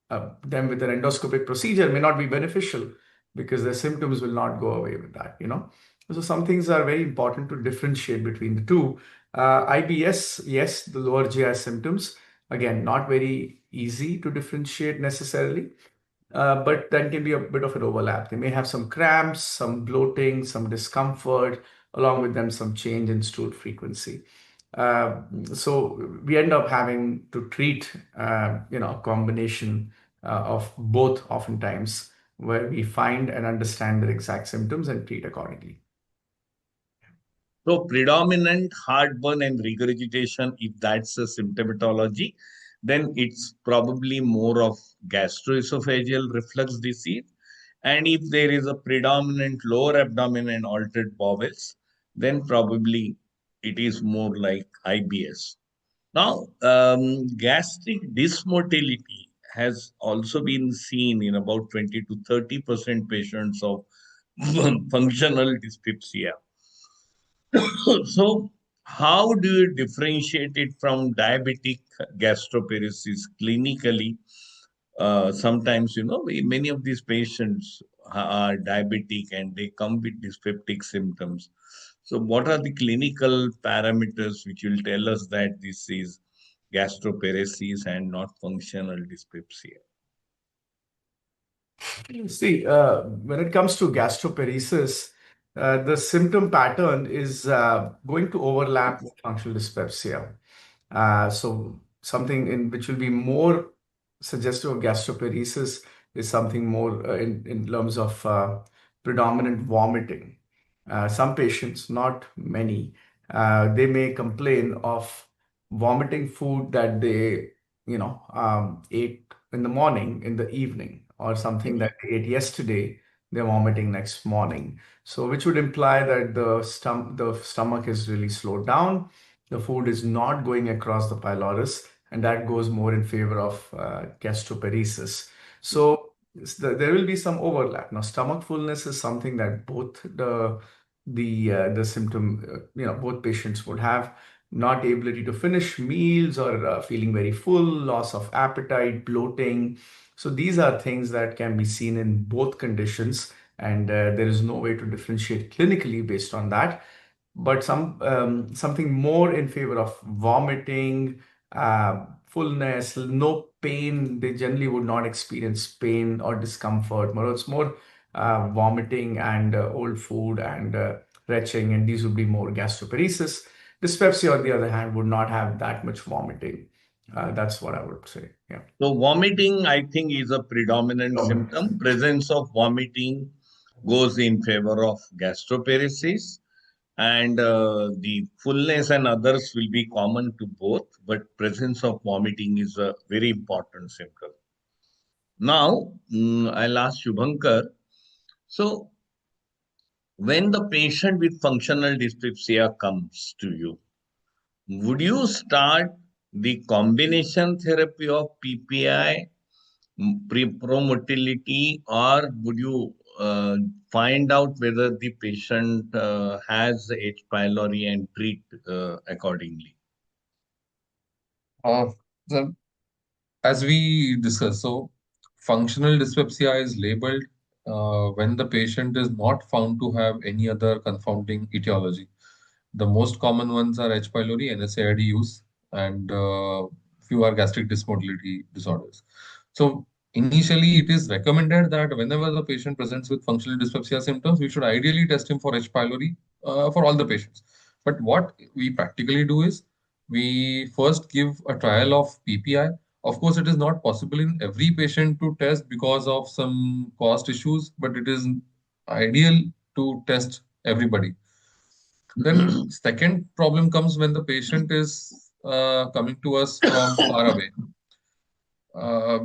them with an endoscopic procedure may not be beneficial because their symptoms will not go away with that. So some things are very important to differentiate between the two. IBS, yes, the lower GI symptoms, again, not very easy to differentiate necessarily, but that can be a bit of an overlap. They may have some cramps, some bloating, some discomfort, along with them some change in stool frequency. So we end up having to treat, a combination of both oftentimes, where we find and understand the exact symptoms and treat accordingly. So predominant heartburn and regurgitation, if that's a symptomatology, then it's probably more of gastroesophageal reflux disease. And if there is a predominant lower abdomen and altered bowels, then probably it is more like IBS. Now, gastric dysmotility has also been seen in about 20 to 30% patients of functional dyspepsia. So, how do you differentiate it from diabetic gastroparesis clinically? Sometimes, many of these patients are diabetic and they come with dyspeptic symptoms. So, what are the clinical parameters which will tell us that this is gastroparesis and not functional dyspepsia? See, when it comes to gastroparesis, the symptom pattern is going to overlap with functional dyspepsia. So something in which will be more suggestive of gastroparesis is something more in terms of predominant vomiting. Some patients, not many, they may complain of vomiting food that they, ate in the morning, in the evening, or something that they ate yesterday, they're vomiting next morning. So, which would imply that the stomach is really slowed down, the food is not going across the pylorus, and that goes more in favor of gastroparesis. So, there will be some overlap. Now, stomach fullness is something that both the symptom, both patients would have. Not ability to finish meals or feeling very full, loss of appetite, bloating. So these are things that can be seen in both conditions, and there is no way to differentiate clinically based on that. But something more in favor of vomiting, fullness, no pain. They generally would not experience pain or discomfort. But it's more vomiting and old food and retching, and these would be more gastroparesis. Dyspepsia, on the other hand, would not have that much vomiting. That's what I would say. Yeah. So vomiting, I think, is a predominant symptom. Presence of vomiting goes in favor of gastroparesis, and the fullness and others will be common to both, but presence of vomiting is a very important symptom. Now, I'll ask Shubhankar. So, when the patient with functional dyspepsia comes to you, would you start the combination therapy of PPI, promotility, or would you find out whether the patient has H. pylori and treat accordingly? Uh, so as we discussed, so functional dyspepsia is labeled when the patient is not found to have any other confounding etiology. The most common ones are H. pylori, NSAID use, and few are gastric dysmotility disorders. So initially, it is recommended that whenever the patient presents with functional dyspepsia symptoms, we should ideally test him for H. pylori for all the patients. But what we practically do is we first give a trial of PPI. Of course, it is not possible in every patient to test because of some cost issues, but it is ideal to test everybody. Then second problem comes when the patient is coming to us from far away.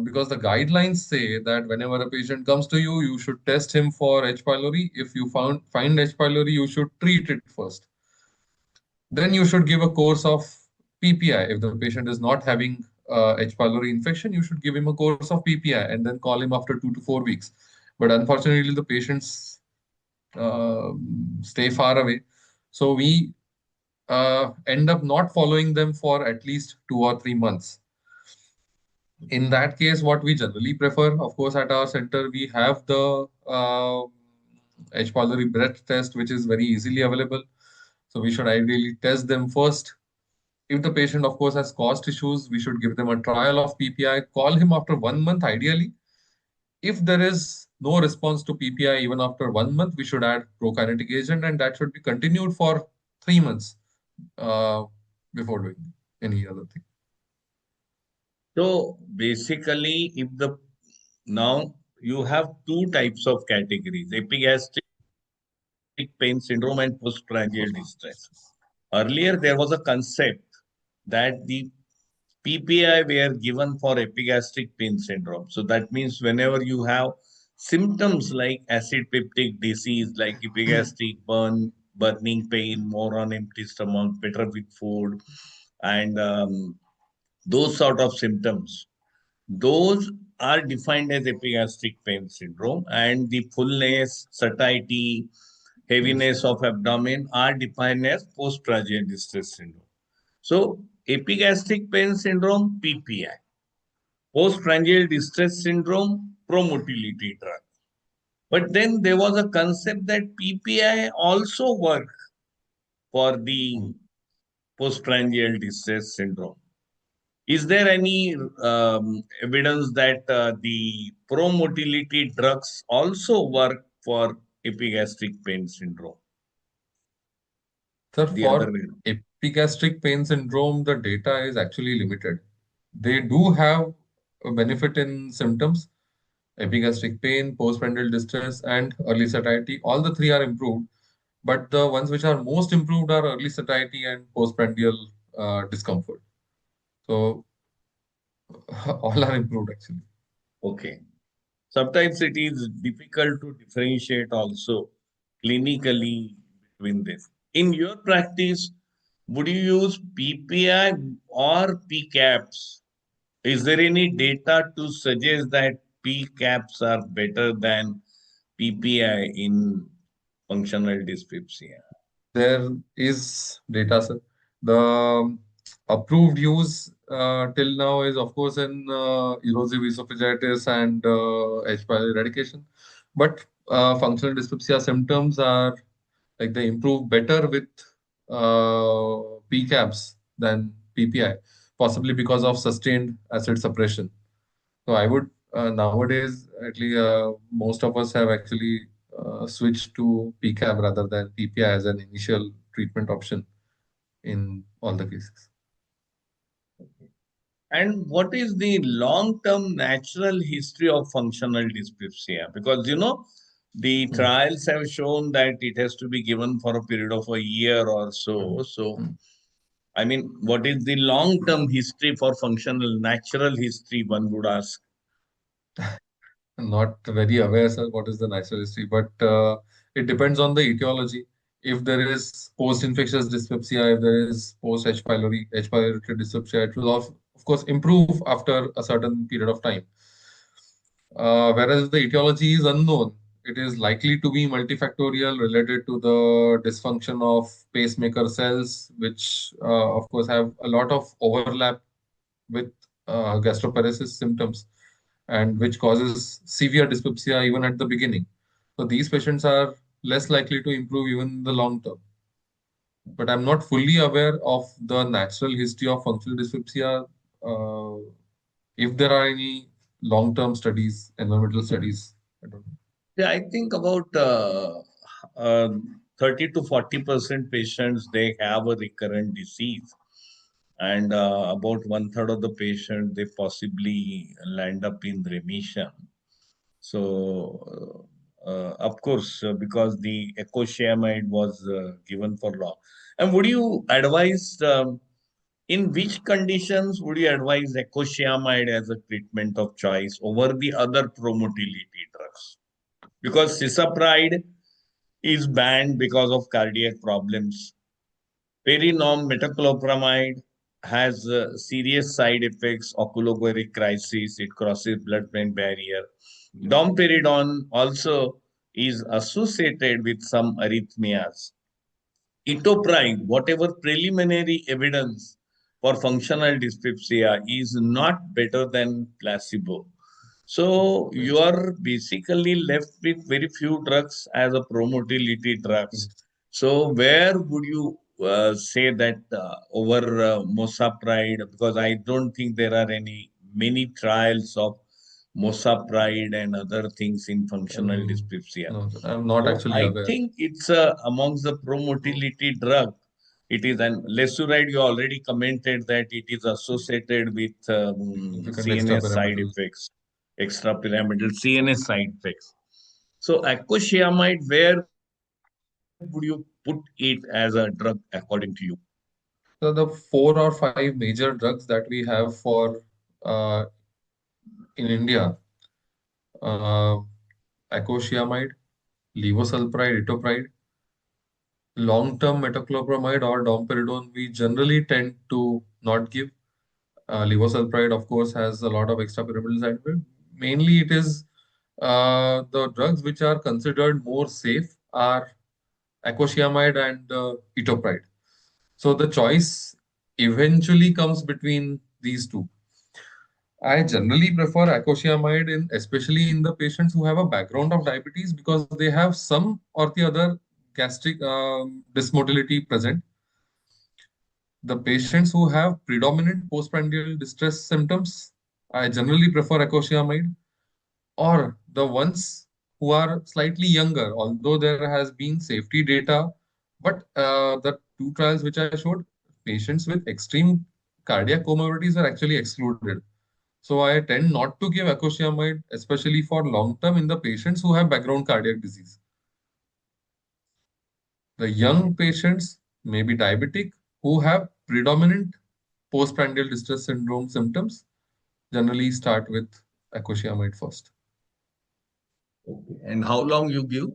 Because the guidelines say that whenever a patient comes to you, you should test him for H. pylori. If you find H. pylori, you should treat it first. Then you should give a course of PPI. If the patient is not having H. pylori infection, you should give him a course of PPI and then call him after 2 to 4 weeks. But unfortunately, the patients stay far away. So we end up not following them for at least 2 or 3 months. In that case, what we generally prefer, of course, at our center, we have the H. pylori breath test, which is very easily available. So we should ideally test them first. If the patient, of course, has cost issues, we should give them a trial of PPI, call him after 1 month, ideally. If there is no response to PPI even after 1 month, we should add prokinetic agent, and that should be continued for 3 months before doing any other thing. So basically, now you have two types of categories: epigastric pain syndrome and postprandial distress. Earlier, there was a concept that the PPI were given for epigastric pain syndrome. So that means whenever you have symptoms like acid peptic disease, like epigastric burning pain, more on empty stomach, better with food, and those sort of symptoms, those are defined as epigastric pain syndrome, and the fullness, satiety, heaviness of abdomen are defined as postprandial distress syndrome. So, epigastric pain syndrome, PPI. Postprandial distress syndrome, promotility drug. But then there was a concept that PPI also work for the postprandial distress syndrome. Is there any evidence that the promotility drugs also work for epigastric pain syndrome? Sir, The other for way. epigastric pain syndrome, the data is actually limited. They do have a benefit in symptoms, epigastric pain, postprandial distress, and early satiety. All the three are improved, but the ones which are most improved are early satiety and postprandial discomfort. So all are improved actually. Okay. Sometimes it is difficult to differentiate also clinically between this. In your practice, would you use PPI or PCAPs? Is there any data to suggest that PCAPs are better than PPI in functional dyspepsia? There is data, sir. The approved use till now is, of course, in erosive esophagitis and H. pylori eradication. But functional dyspepsia symptoms are like they improve better with PCAPs than PPI, possibly because of sustained acid suppression. So I would nowadays, at least most of us have actually switched to PCAB rather than PPI as an initial treatment option in all the cases. And what is the long-term natural history of functional dyspepsia? Because the Mm. trials have shown that it has to be given for a period of a year or so. Mm. So, Mm. I mean, what is the long-term history for functional natural history, one would ask? I'm not very aware, sir, what is the natural history, but it depends on the etiology. If there is post-infectious dyspepsia, if there is post-H. pylori, H. pylori dyspepsia, it will of course improve after a certain period of time. Whereas the etiology is unknown, it is likely to be multifactorial related to the dysfunction of pacemaker cells, which of course have a lot of overlap with gastroparesis symptoms and which causes severe dyspepsia even at the beginning. So these patients are less likely to improve even in the long term. But I'm not fully aware of the natural history of functional dyspepsia. If there are any long-term studies, environmental studies, I don't know. Yeah, I think about 30 to 40% patients, they have a recurrent disease. And about one-third of the patient, they possibly land up in remission. So, of course, because the ecoshiamide was given for long. And would you advise, in which conditions would you advise ecoshiamide as a treatment of choice over the other promotility drugs? Because cisapride is banned because of cardiac problems. Perinorm metoclopramide has serious side effects, oculoquaric crisis, it crosses blood-brain barrier. Domperidone also is associated with some arrhythmias. Etopride, whatever preliminary evidence for functional dyspepsia is not better than placebo. So you are basically left with very few drugs as a promotility drugs. Yes. So where would you say that over Mosapride? Because I don't think there are many trials of Mosapride and other things in functional dyspepsia. No, sir, I'm not So actually I aware. think it's amongst the promotility drug. It is an lesuride. You already commented that it is associated with Significant CNS side extrapyramidal. effects, extrapyramidal CNS side effects. So ecoshiamide, where would you put it as a drug according to you? So the 4 or 5 major drugs that we have for uh, in India, uh, icosiamide, levosulpride, etopride, long-term metoclopramide or domperidone, we generally tend to not give. Levosulpride, of course, has a lot of extrapyramidal side effects. Mainly, it is the drugs which are considered more safe are icosiamide and etopride. So the choice eventually comes between these two. I generally prefer icosiamide especially in the patients who have a background of diabetes because they have some or the other gastric dysmotility present. The patients who have predominant postprandial distress symptoms, I generally prefer icosiamide, or the ones who are slightly younger, although there has been safety data, but the 2 trials which I showed, patients with extreme cardiac comorbidities are actually excluded. So I tend not to give icosiamide, especially for long term in the patients who have background cardiac disease. The young patients may be diabetic who have predominant postprandial distress syndrome symptoms. Generally start with icosiamide first. Okay. And how long you give?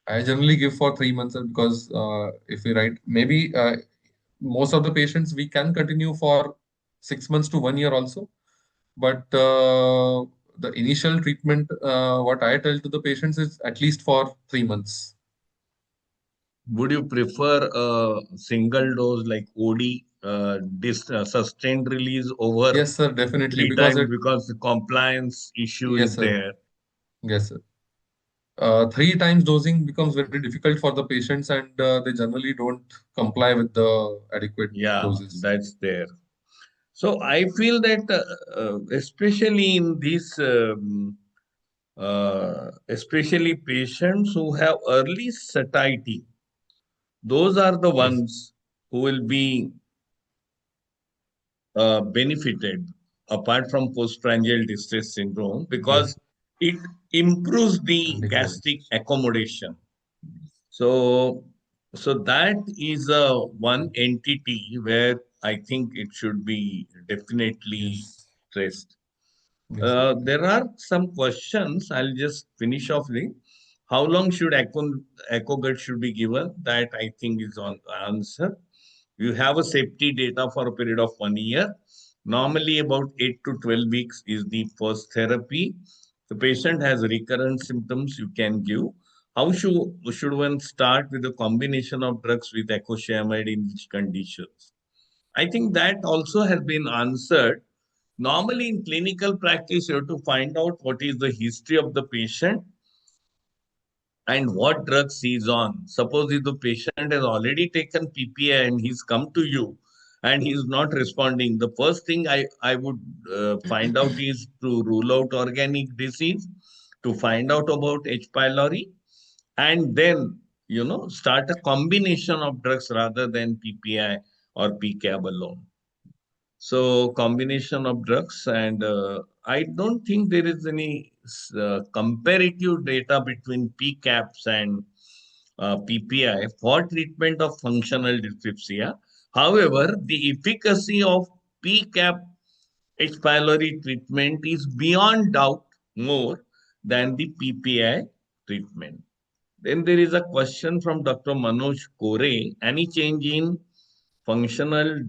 I generally give for 3 months because if we write, maybe most of the patients we can continue for 6 months to 1 year also. But the initial treatment, what I tell to the patients is at least for 3 months. Would you prefer a single dose like OD, sustained release over Yes, sir, definitely. three Because times it, because the compliance issue yes, is sir. there? Yes, sir. 3 times dosing becomes very difficult for the patients and they generally don't comply with the adequate Yeah, doses. that's there. So I feel that especially in these, especially patients who have early satiety, those are the Yes. ones who will be benefited apart from postprandial distress syndrome because it improves the And gastric accommodation. So, so that is one entity where I think it should be definitely yes, stressed. yes, There are some questions. I'll just finish off the how long should echo gut should be given? That I think is on answer. You have a safety data for a period of 1 year. Normally, about 8 to 12 weeks is the first therapy. The patient has recurrent symptoms you can give. How should one start with a combination of drugs with ecoshamide in which conditions? I think that also has been answered. Normally, in clinical practice, you have to find out what is the history of the patient and what drugs he's on. Suppose if the patient has already taken PPI and he's come to you and he's not responding, the first thing I would find out is to rule out organic disease, to find out about H. pylori, and then, start a combination of drugs rather than PPI or PCAB alone. So combination of drugs, and I don't think there is any comparative data between PCAPs and PPI for treatment of functional dyspepsia. However, the efficacy of PCAP H. pylori treatment is beyond doubt more than the PPI treatment. Then there is a question from Dr. Manoj Kore. Any change in functional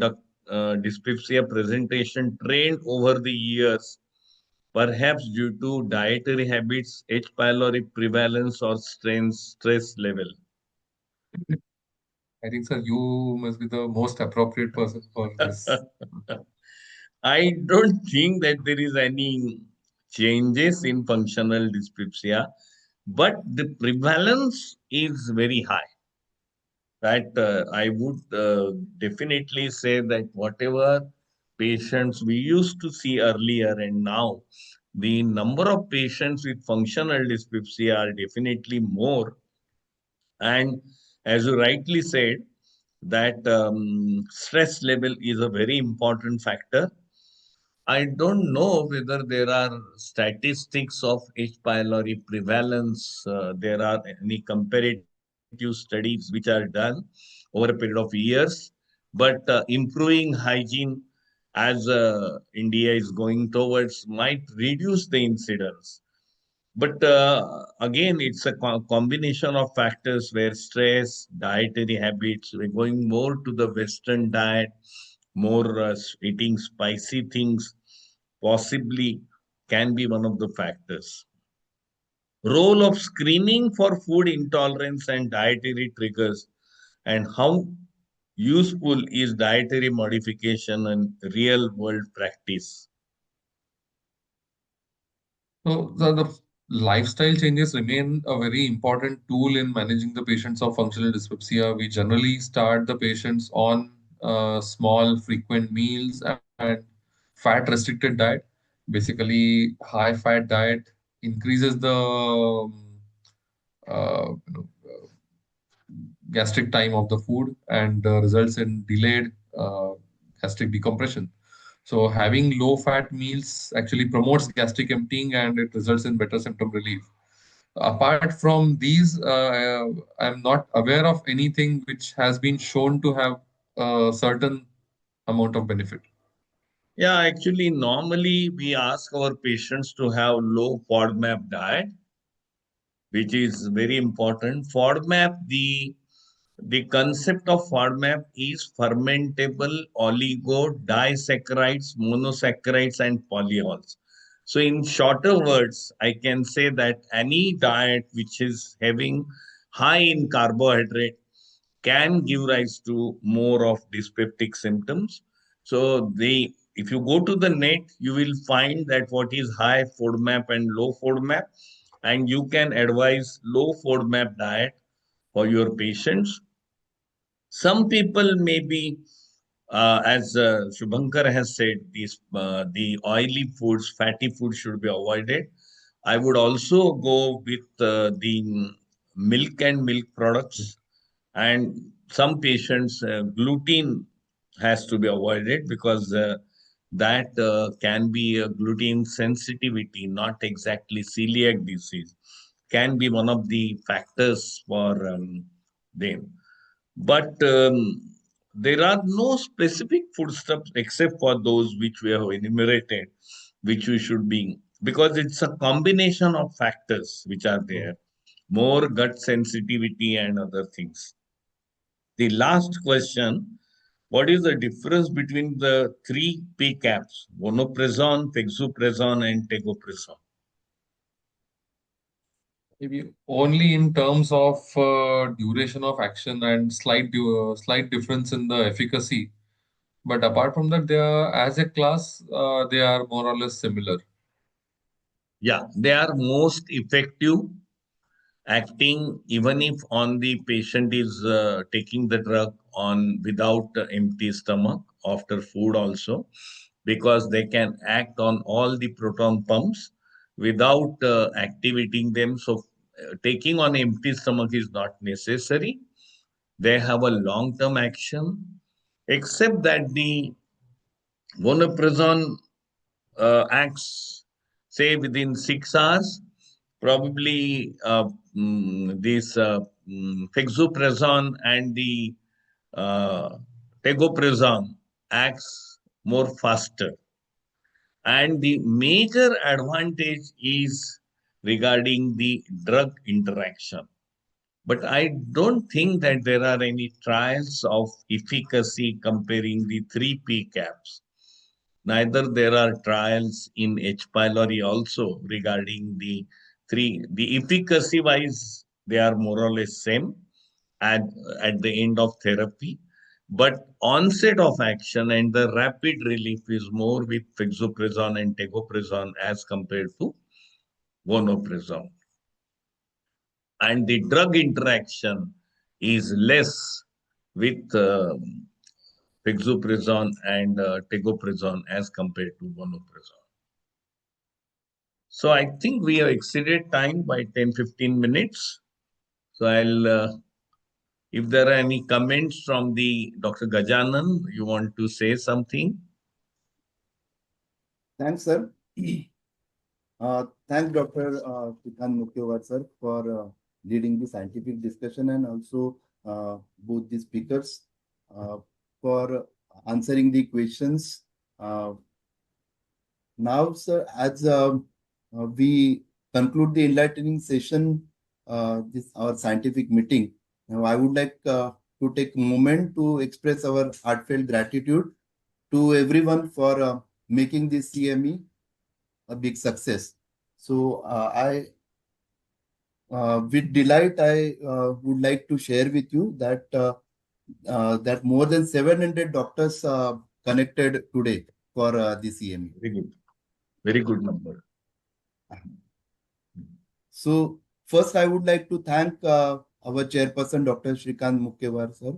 dyspepsia presentation trend over the years, perhaps due to dietary habits, H. pylori prevalence, or stress level? I think, sir, you must be the most appropriate person for this. I don't think that there is any changes in functional dyspepsia, but the prevalence is very high. That I would definitely say that whatever patients we used to see earlier and now, the number of patients with functional dyspepsia are definitely more. And as you rightly said, that stress level is a very important factor. I don't know whether there are statistics of H. pylori prevalence. There are any comparative studies which are done over a period of years. But improving hygiene as India is going towards might reduce the incidence. But again, it's a combination of factors where stress, dietary habits, we're going more to the Western diet, more eating spicy things, possibly can be one of the factors. Role of screening for food intolerance and dietary triggers, and how useful is dietary modification in real world practice. So the lifestyle changes remain a very important tool in managing the patients of functional dyspepsia. We generally start the patients on small, frequent meals and fat-restricted diet. Basically, high-fat diet increases the gastric time of the food and results in delayed gastric decompression. So having low fat meals actually promotes gastric emptying and it results in better symptom relief. Apart from these, I'm not aware of anything which has been shown to have a certain amount of benefit. Yeah, actually, normally we ask our patients to have low FODMAP diet, which is very important. FODMAP, the concept of FODMAP is fermentable oligodisaccharides, monosaccharides, and polyols. So, in shorter words, I can say that any diet which is having high in carbohydrate can give rise to more of dyspeptic symptoms. So, if you go to the net, you will find that what is high FODMAP and low FODMAP, and you can advise low FODMAP diet for your patients. Some people may be, as Shubhankar has said, the oily foods, fatty foods should be avoided. I would also go with the milk and milk products, and some patients, gluten has to be avoided because that can be a gluten sensitivity, not exactly celiac disease, can be one of the factors for them. But there are no specific foodstuffs except for those which we have enumerated, which we should be, because it's a combination of factors which are there, more gut sensitivity and other things. The last question, what is the difference between the three PCAPs, vonoprazan, pexuprazan, and tegoprazan? Maybe only in terms of duration of action and slight difference in the efficacy. But apart from that, they are as a class, they are more or less similar. Yeah, they are most effective, acting even if on the patient is taking the drug on without empty stomach after food also, because they can act on all the proton pumps without activating them. So taking on empty stomach is not necessary. They have a long term action, except that the vonoprazan acts, say, within 6 hours. Probably this fexuprazan and the uh, tegoprazan acts more faster. And the major advantage is regarding the drug interaction. But I don't think that there are any trials of efficacy comparing the three PCAPs. Neither there are trials in H. pylori also regarding the three. The efficacy wise, they are more or less same at, at the end of therapy. But onset of action and the rapid relief is more with fexuprazan and tegoprazan as compared to vonoprazan. And the drug interaction is less with fexuprazan and tegoprazan as compared to vonoprazan. So I think we have exceeded time by 10-15 minutes. So if there are any comments from the Dr. Gajanan, you want to say something? Thanks, sir. Thanks, Dr. Shrikant Mukhewar, sir, for leading the scientific discussion, and also both the speakers for answering the questions. Now, sir, as we conclude the enlightening session, this our scientific meeting, now I would like to take a moment to express our heartfelt gratitude to everyone for making this CME a big success. So with delight, I would like to share with you that that more than 700 doctors connected today for the CME. Very good number. So first, I would like to thank our chairperson, Dr. Shrikant Mukhewar, sir,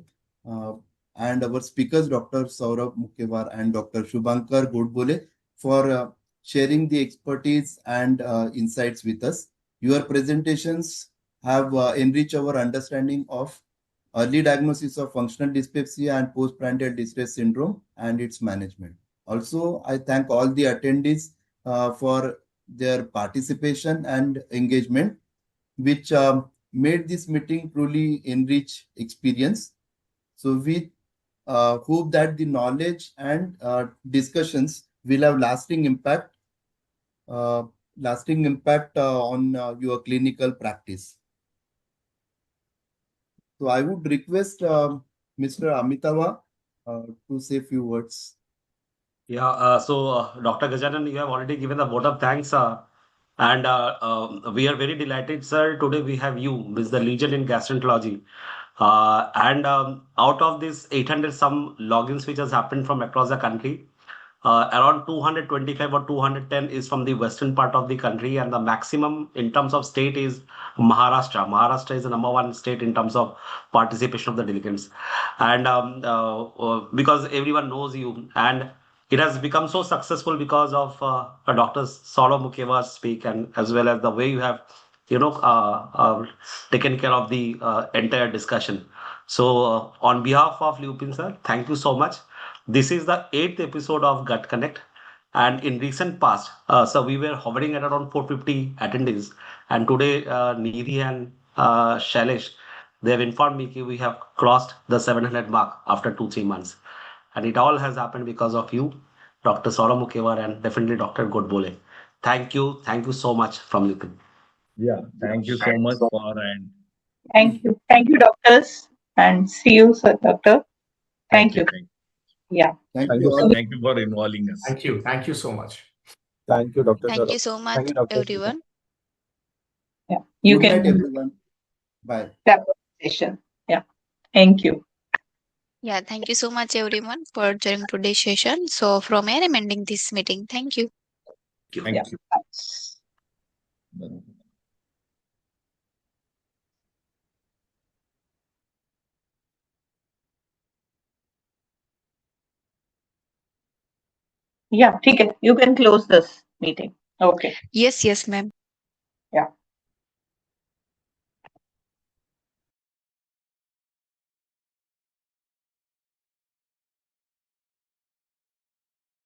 and our speakers, Dr. Saurabh Mukhewar and Dr. Shubhankar Godbole, for sharing the expertise and insights with us. Your presentations have enriched our understanding of early diagnosis of functional dyspepsia and postprandial distress syndrome and its management. Also, I thank all the attendees for their participation and engagement, which made this meeting truly enrich experience. So we hope that the knowledge and discussions will have lasting impact on your clinical practice. So I would request Mr. Amitava to say a few words. Yeah, Dr. Gajanan, you have already given the vote of thanks, and we are very delighted, sir. Today we have you, Ms. the Legion in Gastroenterology. And out of this 800 some logins which has happened from across the country, around 225 or 210 is from the western part of the country, and the maximum in terms of state is Maharashtra. Maharashtra is the number one state in terms of participation of the delegates, and because everyone knows you, and it has become so successful because of Dr. Saurabh Mukhevar's speak, and as well as the way you have taken care of the entire discussion. So, on behalf of Lupin sir, thank you so much. This is the 8th episode of Gut Connect. And in recent past, so we were hovering at around 450 attendees. And today, Nidhi and Shailesh, they have informed me that we have crossed the 700 mark after 2-3 months. And it all has happened because of you, Dr. Saurabh Mukhevar, and definitely Dr. Godbole. Thank you. Thank you so much from Lupin. Yeah, thank you so much for and Thank you. Thank you, doctors. And see you, sir, doctor. Thank you. Yeah. Thank Thank you you, all. Thank you for involving us. Thank you. Thank you so much. Thank you, Dr. Thank Saurabh. you so much, Thank you, Dr. everyone. Yeah. You Good night, can everyone. Bye. wrap up the session. Yeah. Thank you. Yeah, thank you so much, everyone, for joining today's session. So, from here, I'm ending this meeting. Thank you. Thank Yeah. you. Thanks. Yeah, ठीक है. You can close this meeting. Okay. Yes, ma'am.